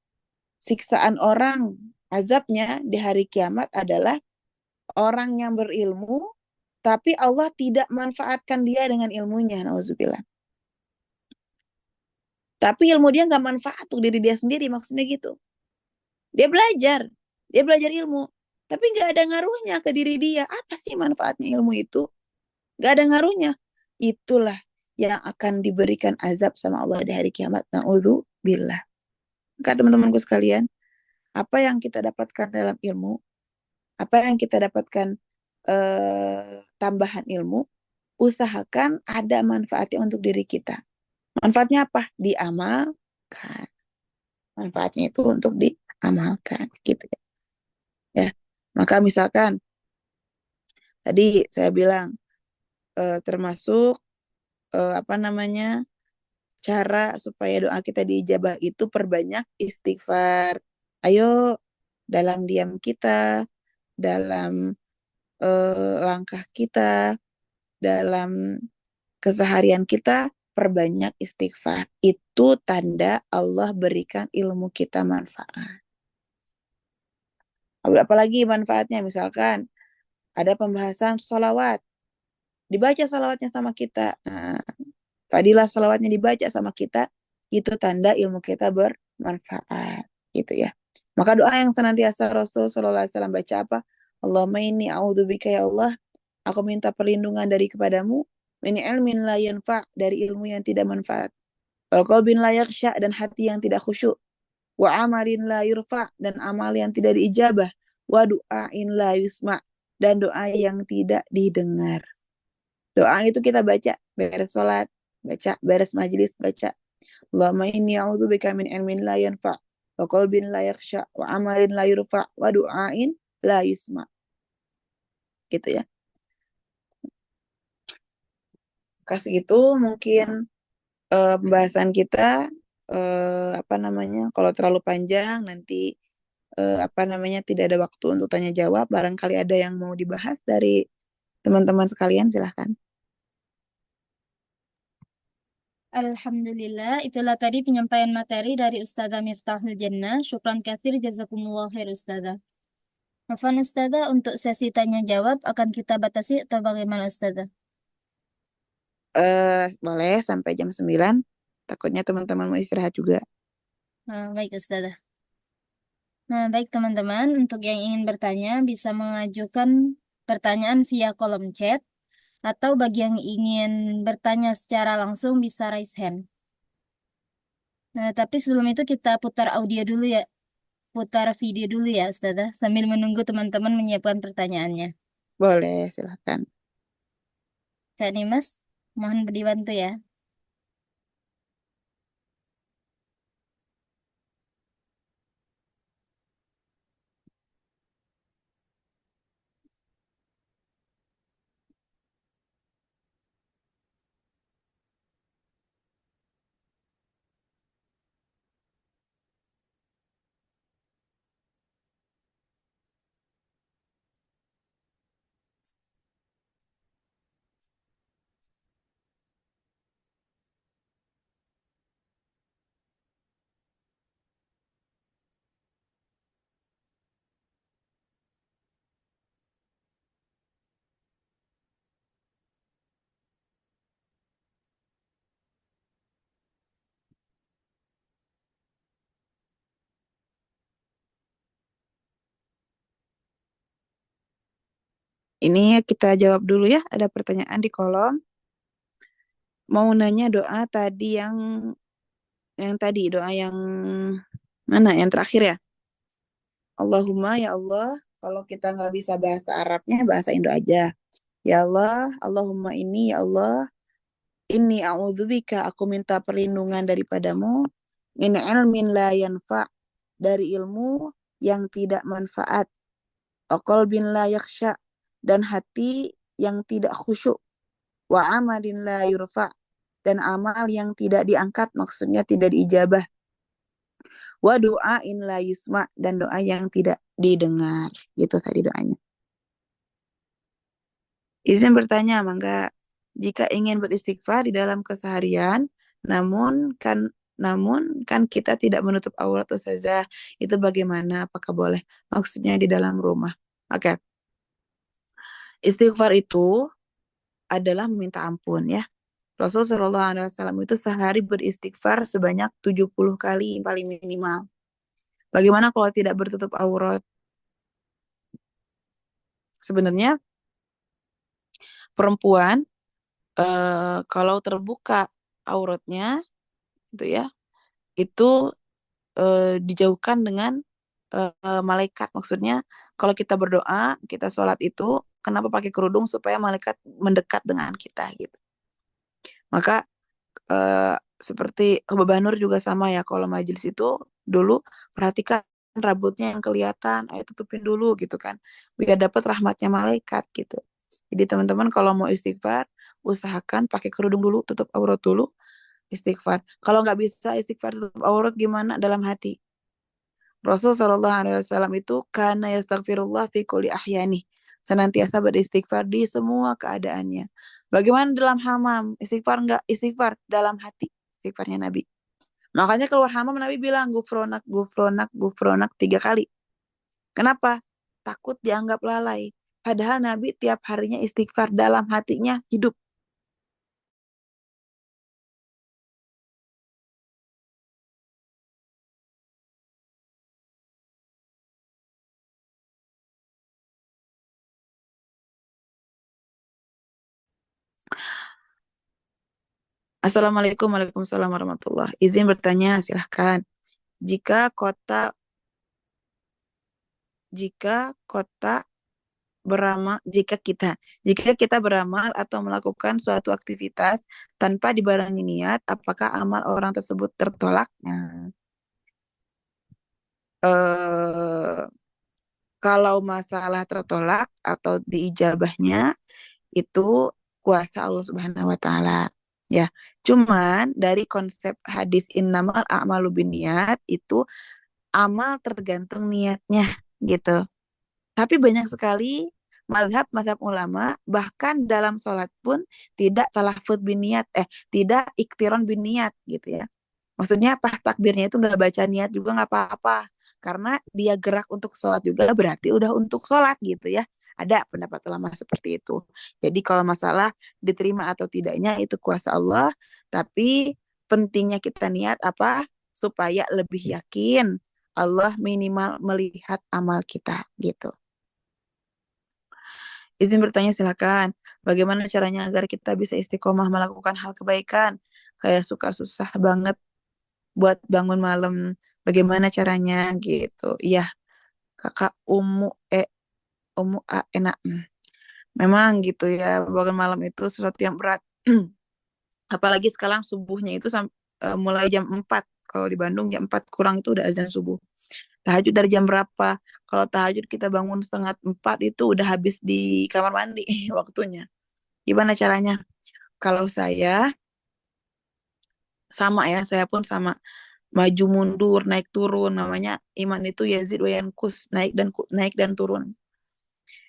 siksaan orang, azabnya di hari kiamat adalah orang yang berilmu tapi Allah tidak manfaatkan dia dengan ilmunya. Na'udzubillah. Tapi ilmu dia nggak manfaat untuk diri dia sendiri, maksudnya gitu. Dia belajar ilmu, tapi nggak ada ngaruhnya ke diri dia. Apa sih manfaatnya ilmu itu? Nggak ada ngaruhnya. Itulah yang akan diberikan azab sama Allah di hari kiamat. Na'udzubillah. Maka teman-temanku sekalian, apa yang kita dapatkan dalam ilmu, apa yang kita dapatkan tambahan ilmu, usahakan ada manfaatnya untuk diri kita. Manfaatnya apa? Diamalkan. Manfaatnya itu untuk diamalkan, gitu ya. Ya, maka misalkan tadi saya bilang termasuk apa namanya, cara supaya doa kita diijabah itu perbanyak istighfar. Ayo dalam diam kita, dalam langkah kita, dalam keseharian kita perbanyak istighfar. Itu tanda Allah berikan ilmu kita manfaat. Apalagi manfaatnya, misalkan ada pembahasan sholawat, dibaca sholawatnya sama kita. Nah, fadilah sholawatnya dibaca sama kita, itu tanda ilmu kita bermanfaat, gitu ya. Maka doa yang senantiasa Rasul Sallallahu Alaihi Wasallam baca apa? Allahumma inni a'udzubika ya Allah, aku minta perlindungan dari kepadamu, min ilmin la yanfa', dari ilmu yang tidak manfaat. Wal qalbin la yakhsha, dan hati yang tidak khusyuk. Wa amalin la yurfa', dan amal yang tidak diijabah. Wa du'ain la yusma', dan doa yang tidak didengar. Doa itu kita baca beres sholat, baca beres majlis, baca Allahumma inni a'udzubika min ilmin la yanfa' wa qalbin la yakhsha wa amalin la yurfa' wa du'ain la yusma. Gitu ya. Kasih itu mungkin pembahasan kita apa namanya? Kalau terlalu panjang nanti apa namanya tidak ada waktu untuk tanya jawab. Barangkali ada yang mau dibahas dari teman-teman sekalian, silahkan. Alhamdulillah, itulah tadi penyampaian materi dari Ustazah Miftahul Jannah. Syukran katsir, jazakumullah khair Ustazah. Afwan Ustazah, untuk sesi tanya jawab akan kita batasi atau bagaimana Ustazah? Boleh sampai jam 9. Takutnya teman-teman mau istirahat juga. Baik Ustazah. Nah, baik teman-teman, untuk yang ingin bertanya bisa mengajukan pertanyaan via kolom chat atau bagi yang ingin bertanya secara langsung bisa raise hand. Nah, tapi sebelum itu kita putar audio dulu ya, putar video dulu ya Ustazah, sambil menunggu teman-teman menyiapkan pertanyaannya. Boleh, silahkan. Kak Nimas, mohon dibantu ya. Ini kita jawab dulu ya. Ada pertanyaan di kolom. Mau nanya doa tadi yang tadi doa yang mana? Yang terakhir ya. Allahumma ya Allah. Kalau kita nggak bisa bahasa Arabnya, bahasa Indo aja. Ya Allah, Allahumma ini ya Allah. Inni a'udzubika, aku minta perlindungan daripadamu. Min ilmin la yanfa, dari ilmu yang tidak manfaat. Qalbin la yakhsha, dan hati yang tidak khusyuk. Wa amalin la yurfa, dan amal yang tidak diangkat, maksudnya tidak diijabah. Wa du'ain la yusma, dan doa yang tidak didengar. Gitu tadi doanya. Izin bertanya, Mangga. Jika ingin beristighfar di dalam keseharian, namun kan kita tidak menutup aurat Ustazah. Itu bagaimana? Apakah boleh? Maksudnya di dalam rumah. Oke. Istighfar itu adalah meminta ampun ya. Rasul Shallallahu Alaihi Wasallam itu sehari beristighfar sebanyak 70 kali paling minimal. Bagaimana kalau tidak bertutup aurat? Sebenarnya perempuan kalau terbuka auratnya gitu ya, itu dijauhkan dengan malaikat. Maksudnya kalau kita berdoa, kita sholat itu kenapa pakai kerudung supaya malaikat mendekat dengan kita gitu. Maka seperti Mbak Nur juga sama ya, kalau majelis itu dulu perhatikan rambutnya yang kelihatan, ayo tutupin dulu gitu kan, biar dapat rahmatnya malaikat gitu. Jadi teman-teman kalau mau istighfar, usahakan pakai kerudung dulu, tutup aurat dulu, istighfar. Kalau nggak bisa istighfar tutup aurat gimana? Dalam hati. Rasul Shallallahu Alaihi Wasallam itu karena yastaghfirullah fi kulli ahyani, senantiasa beristighfar di semua keadaannya. Bagaimana dalam hamam? Istighfar enggak? Istighfar dalam hati. Istighfarnya Nabi. Makanya keluar hamam Nabi bilang gufronak, gufronak, gufronak 3 kali. Kenapa? Takut dianggap lalai. Padahal Nabi tiap harinya istighfar, dalam hatinya hidup. Assalamualaikum, waalaikumsalam warahmatullah. Izin bertanya, silahkan. Jika kota jika kota jika kita beramal atau melakukan suatu aktivitas tanpa dibarengi niat, apakah amal orang tersebut tertolak? Nah, eh, kalau masalah tertolak atau diijabahnya itu kuasa Allah Subhanahu wa taala. Ya, cuman dari konsep hadis innamal a'malu binniyat itu amal tergantung niatnya gitu. Tapi banyak sekali mazhab-mazhab ulama bahkan dalam sholat pun tidak talafut biniat, tidak iktiron biniat gitu ya. Maksudnya pas takbirnya itu nggak baca niat juga nggak apa-apa. Karena dia gerak untuk sholat juga berarti udah untuk sholat gitu ya. Ada pendapat ulama seperti itu. Jadi kalau masalah diterima atau tidaknya itu kuasa Allah. Tapi pentingnya kita niat apa? Supaya lebih yakin Allah minimal melihat amal kita gitu. Izin bertanya silakan. Bagaimana caranya agar kita bisa istiqomah melakukan hal kebaikan? Kayak suka susah banget buat bangun malam. Bagaimana caranya gitu? Iya, Kakak enak. Memang gitu ya, bangun malam itu sesuatu yang berat. Apalagi sekarang subuhnya itu mulai jam 4. Kalau di Bandung jam 4 kurang itu udah azan subuh. Tahajud dari jam berapa? Kalau tahajud kita bangun setengah 4 itu udah habis di kamar mandi waktunya. Gimana caranya? Kalau saya sama ya, saya pun sama maju mundur, naik turun, namanya iman itu yazid wa yankus, naik dan turun.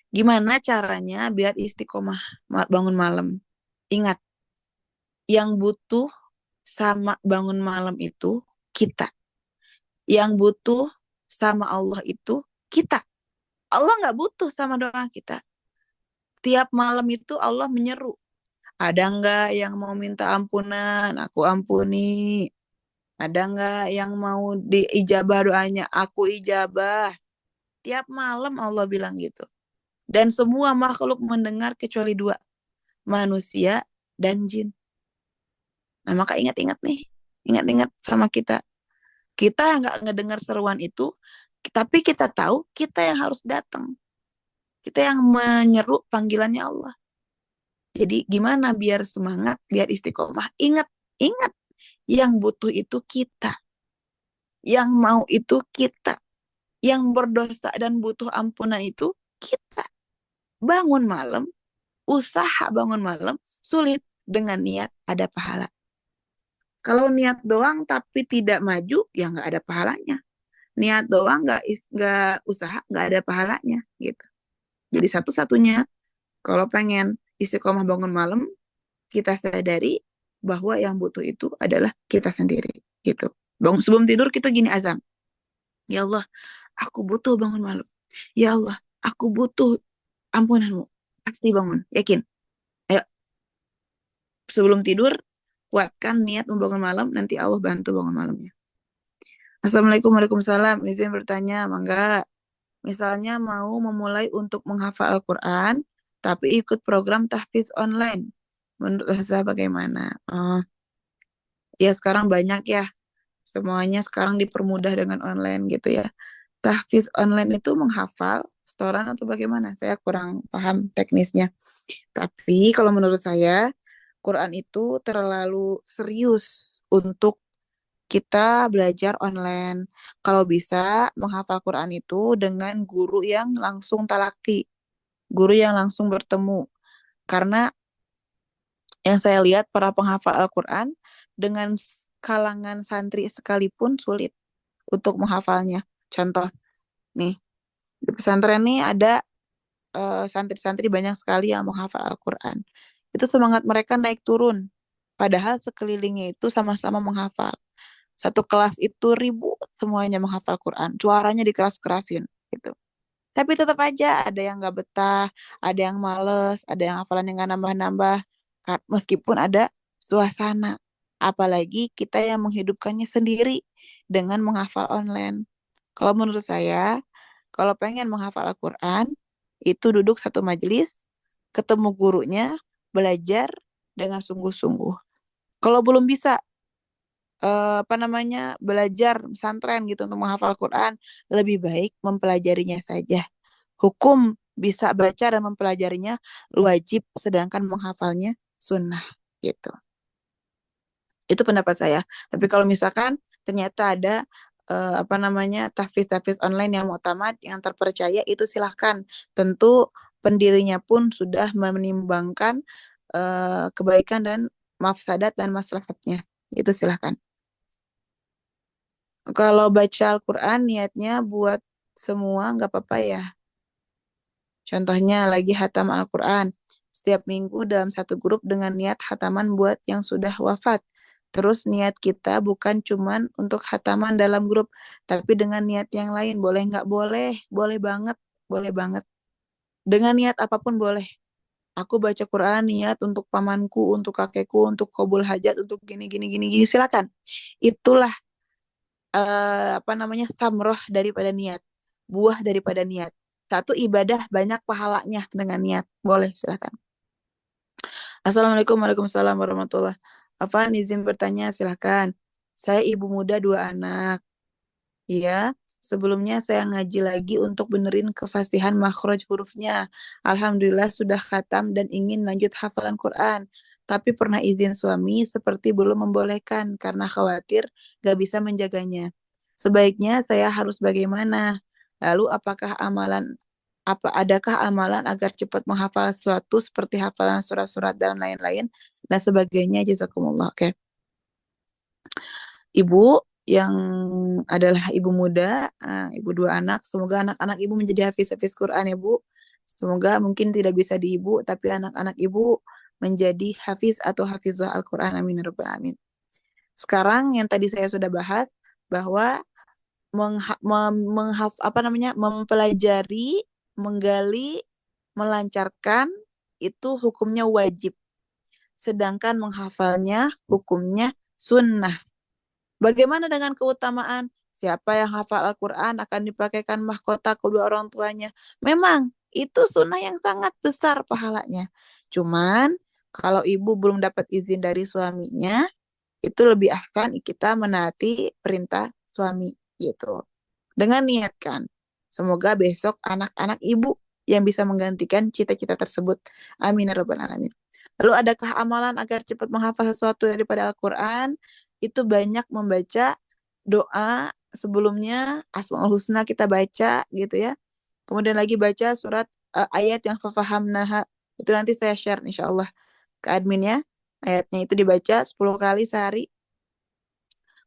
Gimana caranya biar istiqomah bangun malam? Ingat, yang butuh sama bangun malam itu kita. Yang butuh sama Allah itu kita. Allah nggak butuh sama doa kita. Tiap malam itu Allah menyeru. Ada nggak yang mau minta ampunan? Aku ampuni. Ada nggak yang mau diijabah doanya? Aku ijabah. Tiap malam Allah bilang gitu. Dan semua makhluk mendengar kecuali dua. Manusia dan jin. Nah maka ingat-ingat nih. Ingat-ingat sama kita. Kita yang nggak ngedengar seruan itu. Tapi kita tahu kita yang harus datang. Kita yang menyeru panggilannya Allah. Jadi gimana biar semangat, biar istiqomah. Ingat, ingat. Yang butuh itu kita. Yang mau itu kita. Yang berdosa dan butuh ampunan itu kita. Bangun malam, usaha bangun malam, sulit dengan niat ada pahala. Kalau niat doang tapi tidak maju, ya nggak ada pahalanya. Niat doang nggak usaha, nggak ada pahalanya gitu. Jadi satu-satunya kalau pengen istiqomah bangun malam, kita sadari bahwa yang butuh itu adalah kita sendiri gitu. Sebelum tidur kita gini azam. Ya Allah, aku butuh bangun malam. Ya Allah, aku butuh ampunanmu. Pasti bangun, yakin. Ayo, sebelum tidur, kuatkan niat membangun malam, nanti Allah bantu bangun malamnya. Assalamualaikum warahmatullahi wabarakatuh. Izin bertanya, Mangga. Misalnya mau memulai untuk menghafal Al-Quran, tapi ikut program tahfiz online. Menurut Ustazah bagaimana? Ya sekarang banyak ya, semuanya sekarang dipermudah dengan online gitu ya. Tahfiz online itu menghafal setoran atau bagaimana? Saya kurang paham teknisnya. Tapi kalau menurut saya, Quran itu terlalu serius untuk kita belajar online. Kalau bisa menghafal Quran itu dengan guru yang langsung talaki, guru yang langsung bertemu. Karena yang saya lihat para penghafal Al-Quran dengan kalangan santri sekalipun sulit untuk menghafalnya. Contoh nih, di pesantren nih ada santri-santri banyak sekali yang menghafal Al-Quran. Itu semangat mereka naik turun. Padahal sekelilingnya itu sama-sama menghafal. Satu kelas itu ribut semuanya menghafal Quran. Suaranya dikeras-kerasin gitu. Tapi tetap aja ada yang nggak betah, ada yang males, ada yang hafalan yang nggak nambah-nambah. Meskipun ada suasana. Apalagi kita yang menghidupkannya sendiri dengan menghafal online. Kalau menurut saya, kalau pengen menghafal Al-Quran, itu duduk satu majelis, ketemu gurunya, belajar dengan sungguh-sungguh. Kalau belum bisa belajar pesantren gitu untuk menghafal Quran, lebih baik mempelajarinya saja. Hukum bisa baca dan mempelajarinya wajib, sedangkan menghafalnya sunnah gitu. Itu pendapat saya. Tapi kalau misalkan ternyata ada tahfiz-tahfiz online yang muktamad, yang terpercaya, itu silahkan. Tentu pendirinya pun sudah menimbangkan kebaikan dan mafsadat dan maslahatnya. Itu silahkan. Kalau baca Al-Quran niatnya buat semua nggak apa-apa ya. Contohnya lagi hatam Al-Quran. Setiap minggu dalam satu grup dengan niat hataman buat yang sudah wafat. Terus niat kita bukan cuman untuk hataman dalam grup, tapi dengan niat yang lain. Boleh nggak? Boleh. Boleh banget. Boleh banget. Dengan niat apapun boleh. Aku baca Quran niat untuk pamanku, untuk kakekku, untuk qabul hajat, untuk gini, gini, gini, gini. Silakan. Itulah samroh daripada niat, buah daripada niat. Satu, ibadah banyak pahalanya dengan niat. Boleh, silakan. Assalamualaikum warahmatullahi wabarakatuh. Afan izin bertanya, silakan. Saya ibu muda 2 anak. Iya, sebelumnya saya ngaji lagi untuk benerin kefasihan makhraj hurufnya. Alhamdulillah sudah khatam dan ingin lanjut hafalan Quran. Tapi pernah izin suami seperti belum membolehkan karena khawatir gak bisa menjaganya. Sebaiknya saya harus bagaimana? Lalu adakah amalan agar cepat menghafal sesuatu seperti hafalan surat-surat dan lain-lain dan sebagainya? Jazakumullah. Oke. Ibu yang adalah ibu muda, ibu 2 anak, semoga anak-anak ibu menjadi hafiz-hafiz Quran ya Bu. Semoga mungkin tidak bisa di ibu, tapi anak-anak ibu menjadi hafiz atau hafizah Al-Quran. Amin ya Rabbal Alamin. Sekarang yang tadi saya sudah bahas bahwa mempelajari, menggali, melancarkan itu hukumnya wajib. Sedangkan menghafalnya hukumnya sunnah. Bagaimana dengan keutamaan? Siapa yang hafal Al-Quran akan dipakaikan mahkota kedua orang tuanya. Memang itu sunnah yang sangat besar pahalanya. Cuman kalau ibu belum dapat izin dari suaminya, itu lebih ahsan kita menaati perintah suami gitu. Dengan niatkan, semoga besok anak-anak ibu yang bisa menggantikan cita-cita tersebut. Amin ya rabbal alamin. Lalu adakah amalan agar cepat menghafal sesuatu daripada Al-Quran? Itu banyak membaca doa sebelumnya, Asmaul Husna kita baca gitu ya. Kemudian lagi baca surat ayat yang fafahamnaha. Itu nanti saya share insya Allah ke adminnya. Ayatnya itu dibaca 10 kali sehari.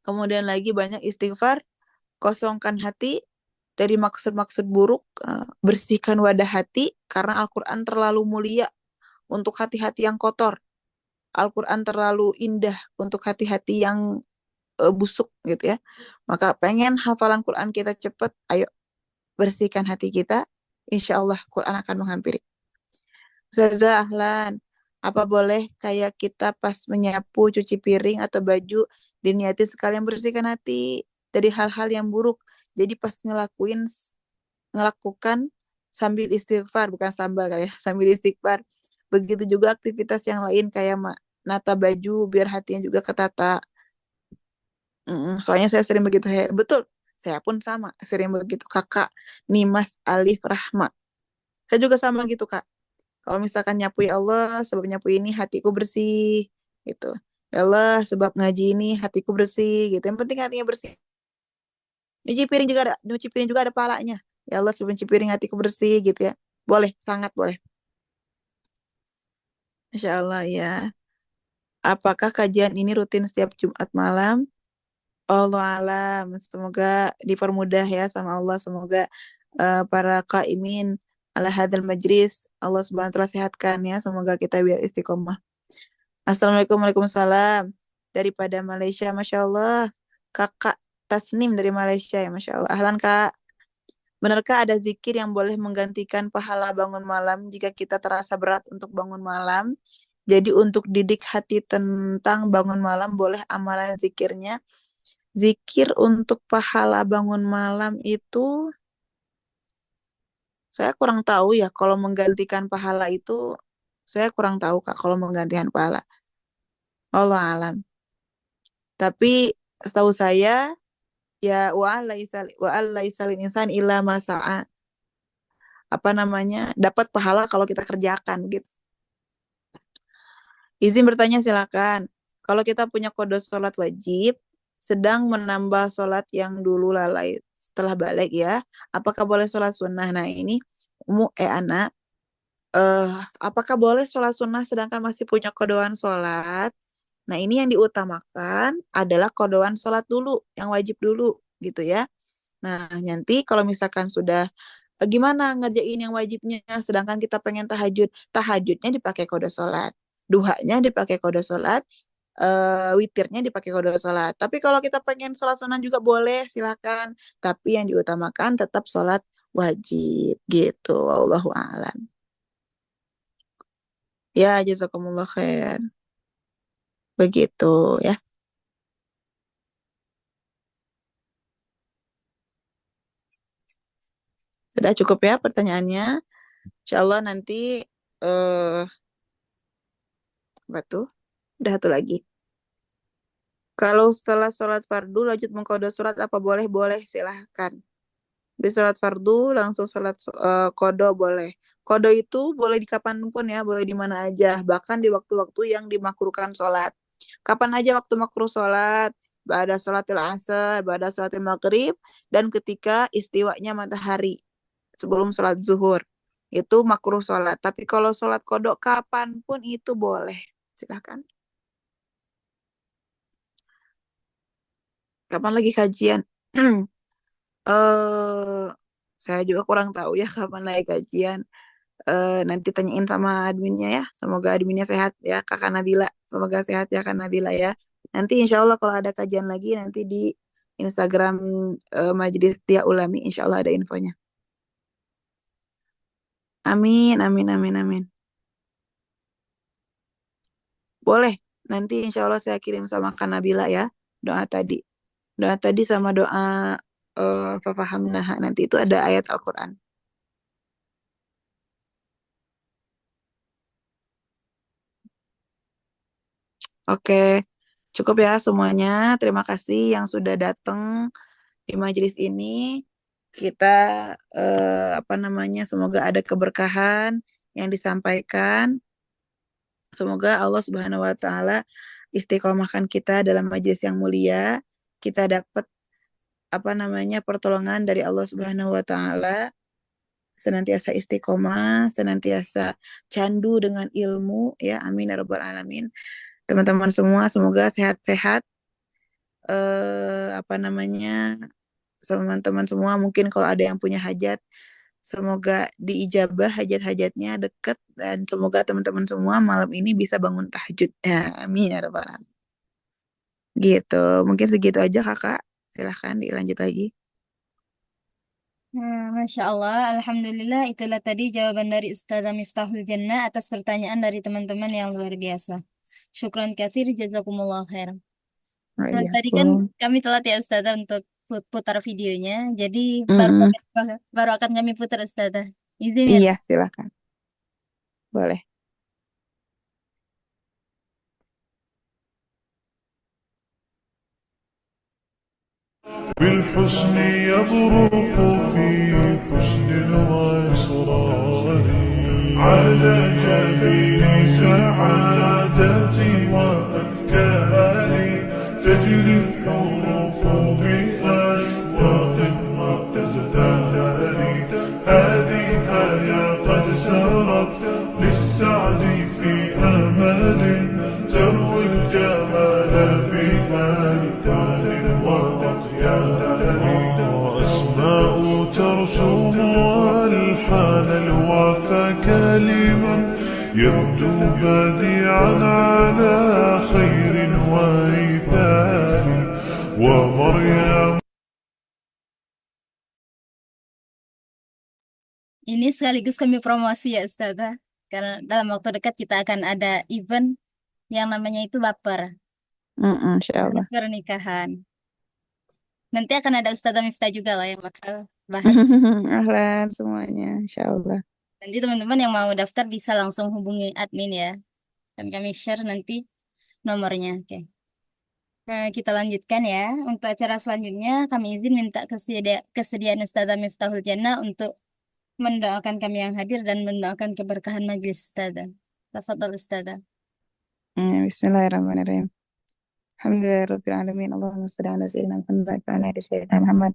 Kemudian lagi banyak istighfar, kosongkan hati dari maksud-maksud buruk, bersihkan wadah hati karena Al-Quran terlalu mulia untuk hati-hati yang kotor. Al-Quran terlalu indah untuk hati-hati yang busuk gitu ya. Maka pengen hafalan Quran kita cepat, ayo bersihkan hati kita. Insya Allah Quran akan menghampiri. Ustazah Ahlan, apa boleh kayak kita pas menyapu, cuci piring atau baju, diniati sekalian bersihkan hati dari hal-hal yang buruk. Jadi pas ngelakukan sambil istighfar, bukan sambal kali ya, sambil istighfar. Begitu juga aktivitas yang lain kayak nata baju biar hatinya juga ketata. Soalnya saya sering begitu. Betul, saya pun sama, sering begitu. Kakak Nimas Alif Rahma. Saya juga sama gitu, Kak. Kalau misalkan nyapu ya Allah, sebab nyapu ini hatiku bersih, gitu. Ya Allah, sebab ngaji ini hatiku bersih, gitu. Yang penting hatinya bersih. Nyuci piring juga ada pahalanya. Ya Allah, sebab nyuci piring hatiku bersih, gitu ya. Boleh, sangat boleh. Insya Allah ya. Apakah kajian ini rutin setiap Jumat malam? Allah alam. Semoga dipermudah ya sama Allah. Semoga para qaimin ala hadzal majlis Allah Subhanahu wa taala sehatkan ya. Semoga kita biar istiqomah. Assalamualaikum Waalaikumsalam. Daripada Malaysia, Masya Allah. Kakak Tasnim dari Malaysia ya, Masya Allah. Ahlan Kak. Benarkah ada zikir yang boleh menggantikan pahala bangun malam jika kita terasa berat untuk bangun malam? Jadi untuk didik hati tentang bangun malam, boleh amalan zikirnya. Zikir untuk pahala bangun malam itu saya kurang tahu ya. Kalau menggantikan pahala itu saya kurang tahu Kak kalau menggantikan pahala. Allah alam. Tapi setahu saya ya wa laisal insan illa ma sa'a. Apa namanya? Dapat pahala kalau kita kerjakan gitu. Izin bertanya silakan. Kalau kita punya kode sholat wajib, sedang menambah sholat yang dulu lalai setelah balik ya, apakah boleh sholat sunnah? Nah ini, anak, apakah boleh sholat sunnah sedangkan masih punya kodoan sholat? Nah ini yang diutamakan adalah kodoan sholat dulu, yang wajib dulu gitu ya. Nah nanti kalau misalkan sudah gimana ngerjain yang wajibnya, sedangkan kita pengen tahajud, tahajudnya dipakai kode sholat, duhanya dipakai kode sholat, witirnya dipakai kode sholat. Tapi kalau kita pengen sholat sunnah juga boleh, silakan. Tapi yang diutamakan tetap sholat wajib gitu. Wallahu a'lam. Ya, jazakumullah khair. Begitu ya. Sudah cukup ya pertanyaannya. Insya Allah nanti eh apa tuh? Udah satu lagi. Kalau setelah sholat fardu lanjut mengkodo sholat apa boleh? Boleh, silahkan. Habis sholat fardu langsung sholat kodo boleh. Kodo itu boleh di kapanpun ya, boleh di mana aja. Bahkan di waktu-waktu yang dimakruhkan sholat. Kapan aja waktu makruh sholat? Ba'da sholatil asar, ba'da sholatil maghrib, dan ketika istiwanya matahari sebelum sholat zuhur. Itu makruh sholat. Tapi kalau sholat kodok kapanpun itu boleh. Silahkan. Kapan lagi kajian? eh saya juga kurang tahu ya kapan lagi kajian. Nanti tanyain sama adminnya ya. Semoga adminnya sehat ya, Kakak Nabila. Semoga sehat ya, Kak Nabila ya. Nanti insya Allah kalau ada kajian lagi nanti di Instagram Majelis Tia Ulami, insya Allah ada infonya. Amin, amin, amin, amin. Boleh. Nanti insya Allah saya kirim sama Kak Nabila ya. Doa tadi. Doa tadi sama doa Fafahamnah. Nanti itu ada ayat Al-Quran. Oke, cukup ya semuanya. Terima kasih yang sudah datang di majelis ini. Kita apa namanya? Semoga ada keberkahan yang disampaikan. Semoga Allah Subhanahu wa taala istiqomahkan kita dalam majelis yang mulia. Kita dapat apa namanya? Pertolongan dari Allah Subhanahu wa taala, senantiasa istiqomah, senantiasa candu dengan ilmu ya. Amin ya rabbal alamin. Teman-teman semua semoga sehat-sehat, apa namanya, teman-teman semua mungkin kalau ada yang punya hajat semoga diijabah hajat-hajatnya deket, dan semoga teman-teman semua malam ini bisa bangun tahajud. Amin ya rabbal alamin. Gitu. Mungkin segitu aja Kakak. Silahkan dilanjut lagi. Nah, Masya Allah, Alhamdulillah itulah tadi jawaban dari Ustazah Miftahul Jannah atas pertanyaan dari teman-teman yang luar biasa. Syukran katsir, jazakumullah khair. Nah, tadi kan Waalaikumsalam. kami telat ya Ustazah untuk putar videonya, jadi baru Mm-mm. baru akan kami putar Ustazah. Izin ya. Iya, silahkan. Boleh. بالحسن يبرق في حسن وإصرار على جبين سعادتي وأفكاري تجري الحروف بأشواق وتزدهر هذه يا قد سرت للسعد في أمل تروي الجمال بألوان وأطيار أسماء ترسم ألحان الوفا كلما يبدو بديعا على خير وإيثار ومريم. Ini sekaligus kami promosi ya Ustazah, karena dalam waktu dekat kita akan ada event yang namanya itu Baper, Insya Allah. bonus pernikahan. Nanti akan ada Ustazah Miftah juga lah yang bakal bahas. Ahlan semuanya, Insya Allah. Nanti teman-teman yang mau daftar bisa langsung hubungi admin ya. Dan kami share nanti nomornya. Oke. Nah, kita lanjutkan ya. Untuk acara selanjutnya, kami izin minta kesediaan Ustazah Miftahul Jannah untuk mendoakan kami yang hadir dan mendoakan keberkahan majelis Ustazah. Tafadhal Ustazah. Bismillahirrahmanirrahim. Alhamdulillah Rabbil Alamin. Allahumma salli ala Sayyidina Muhammad wa ala ali Sayyidina Muhammad.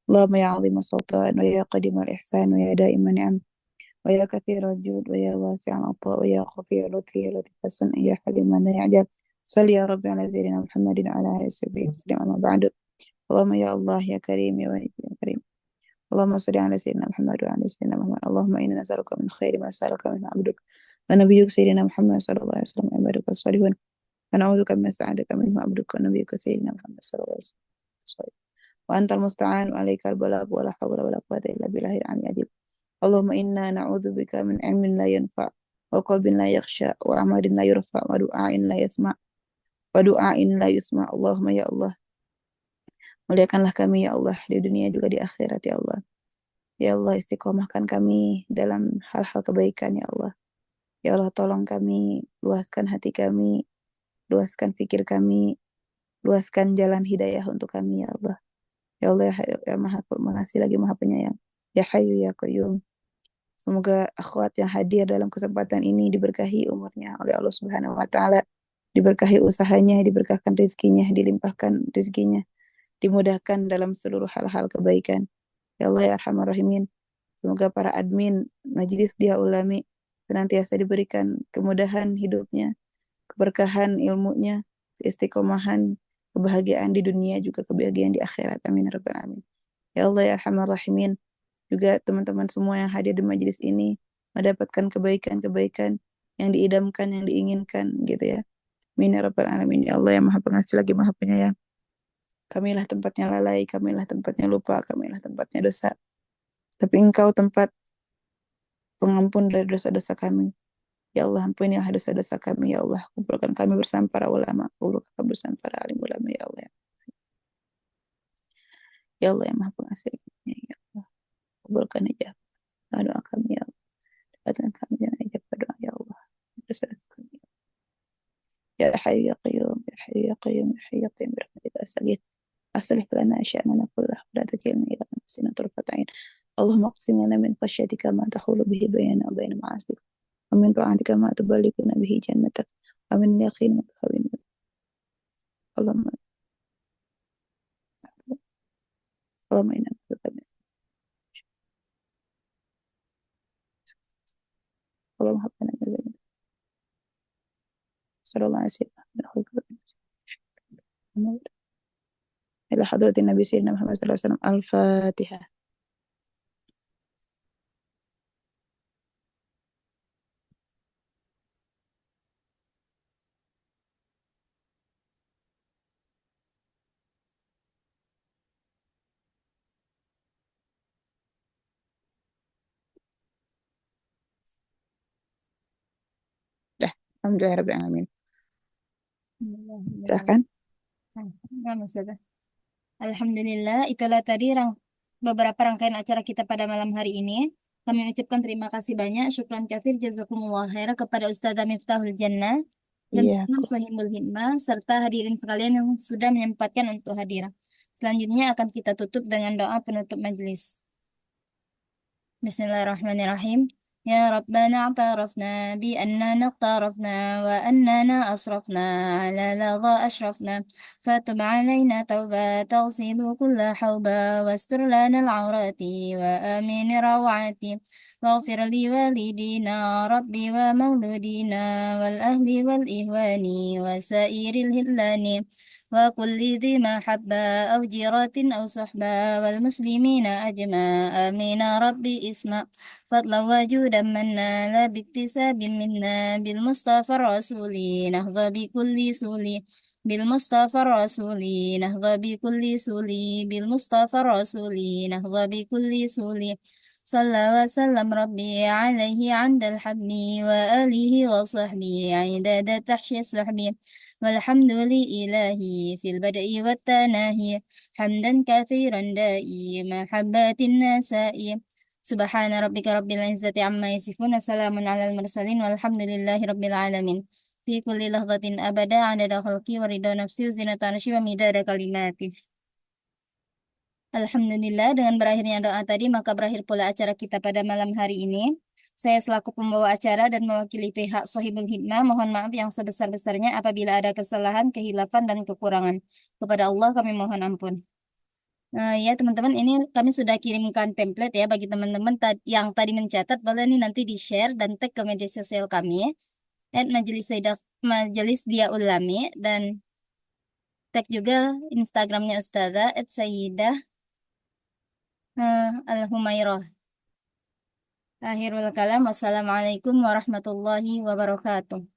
Allahumma ya azim sultan wa ya qadim al-ihsan wa ya daim ni'am wa ya kathir al-jud wa ya wasi' al-ata wa ya khafi al-lutfi ya latif al-sun ya halim la ya'jal. Salli ya Rabbi ala Sayyidina Muhammadin wa ala alihi wa sahbihi wa sallim amma ba'du. Allahumma ya Allah ya Karim ya Wahid ya Karim. اللهم صل على سيدنا محمد وعلى سيدنا محمد اللهم إنا نسألك من خير ما سألك منه عبدك ونبيك سيدنا محمد صلى الله عليه وسلم وعبادك الصالحون ونعوذ بك من سعادك منه عبدك ونبيك سيدنا محمد صلى الله عليه وسلم وأنت المستعان وعليك البلاغ ولا حول ولا قوة إلا بالله العلي العظيم اللهم إنا نعوذ بك من علم لا ينفع وقلب لا يخشى وعمل لا يرفع ودعاء لا يسمع اللهم ya Allah muliakanlah kami ya Allah di dunia juga di akhirat ya Allah. Ya Allah istiqomahkan kami dalam hal-hal kebaikan ya Allah. Ya Allah tolong kami, luaskan hati kami, luaskan pikir kami, luaskan jalan hidayah untuk kami ya Allah. Ya Allah ya Maha Pengasih lagi Maha Penyayang. Ya Hayyu ya Qayyum. Semoga akhwat yang hadir dalam kesempatan ini diberkahi umurnya oleh Allah Subhanahu wa taala, diberkahi usahanya, diberkahkan rezekinya, dilimpahkan rezekinya, dimudahkan dalam seluruh hal-hal kebaikan. Ya Allah ya Arhamar Rahimin. Semoga para admin Majelis Dia Ulami senantiasa diberikan kemudahan hidupnya, keberkahan ilmunya, keistiqomahan, kebahagiaan di dunia juga kebahagiaan di akhirat. Amin ya rabbal alamin. Ya Allah ya Arhamar Rahimin. Juga teman-teman semua yang hadir di majelis ini mendapatkan kebaikan-kebaikan yang diidamkan, yang diinginkan gitu ya. Amin ya rabbal alamin. Ya Allah yang Maha Pengasih lagi Maha Penyayang. Kamilah tempatnya lalai, kamilah tempatnya lupa, kamilah tempatnya dosa. Tapi Engkau tempat pengampun dari dosa-dosa kami. Ya Allah, ampunilah dosa-dosa kami, ya Allah. Kumpulkan kami bersama para ulama, kumpulkan kami bersama para alim ulama, ya Allah. Ya Allah yang Maha Pengasih, ya Allah. Kumpulkan aja doa kami, ya Allah. Dapatkan kami dengan ijabah doa, ya Allah. Dosa-dosa kami. Ya Hayyu ya Qayyum, ya Hayyu ya Qayyum, ya Hayyu ya Qayyum, birahmatika astaghith. أصلح لنا شأننا كله ولا تكلنا إلى أنفسنا طرفة عين اللهم اقسم لنا من خشيتك ما تحول به بيننا وبين معاصيك ومن طاعتك ما تبلغنا به جنتك ومن اليقين ما تهون اللهم إنا نسألك من اللهم هب لنا من لدنك صلى الله عليه وسلم إلى حضرة النبي سيدنا محمد صلى الله عليه وسلم الفاتحة. Dah, alhamdulillah rabbil alamin. Silakan. Nah, Ustazah. Alhamdulillah, itulah tadi beberapa rangkaian acara kita pada malam hari ini. Kami ucapkan terima kasih banyak, syukran katsir, jazakumullah khair kepada Ustazah Miftahul Jannah dan Iya, segenap Sohibul Himma serta hadirin sekalian yang sudah menyempatkan untuk hadir. Selanjutnya akan kita tutup dengan doa penutup majelis. Bismillahirrahmanirrahim. يا ربنا اعترفنا بأننا اقترفنا وأننا أسرفنا على لظى أشرفنا فتب علينا توبة تغسل كل حوبة واستر لنا العورات وآمن روعات واغفر لوالدينا ربي ومولودينا والأهل والإخوان وسائر الهلان وكل ذي محبة أو جيرة أو صحبة والمسلمين أجمع آمين ربي اسمع فضلا وجودا منا لا باكتساب منا بالمصطفى الرسول نهضى بكل سولي بالمصطفى الرسول نهضى بكل سولي بالمصطفى الرسول نهضى بكل سولي صلى وسلم ربي عليه عند الحب وآله وصحبه عدد تحشي الصحب والحمد لله في البدء والتناهي حمدا كثيرا دائم محبات النساء سبحان ربك رب العزة عما يصفون سلام على المرسلين والحمد لله رب العالمين fi kulli lahzatin abada adada khalqi wa ridha nafsi wa zinata arsyi wa midada kalimati. Alhamdulillah, dengan berakhirnya doa tadi, maka berakhir pula acara kita pada malam hari ini. Saya selaku pembawa acara dan mewakili pihak Sohibul Hikmah, mohon maaf yang sebesar-besarnya apabila ada kesalahan, kehilafan, dan kekurangan. Kepada Allah kami mohon ampun. Ya teman-teman, ini kami sudah kirimkan template ya bagi teman-teman yang tadi mencatat, boleh nih nanti di-share dan tag ke media sosial kami, Majelis Dia Ulami, dan tag juga Instagramnya Ustazah @sayyidah Al-Humairah. Akhirul kalam, wassalamualaikum warahmatullahi wabarakatuh.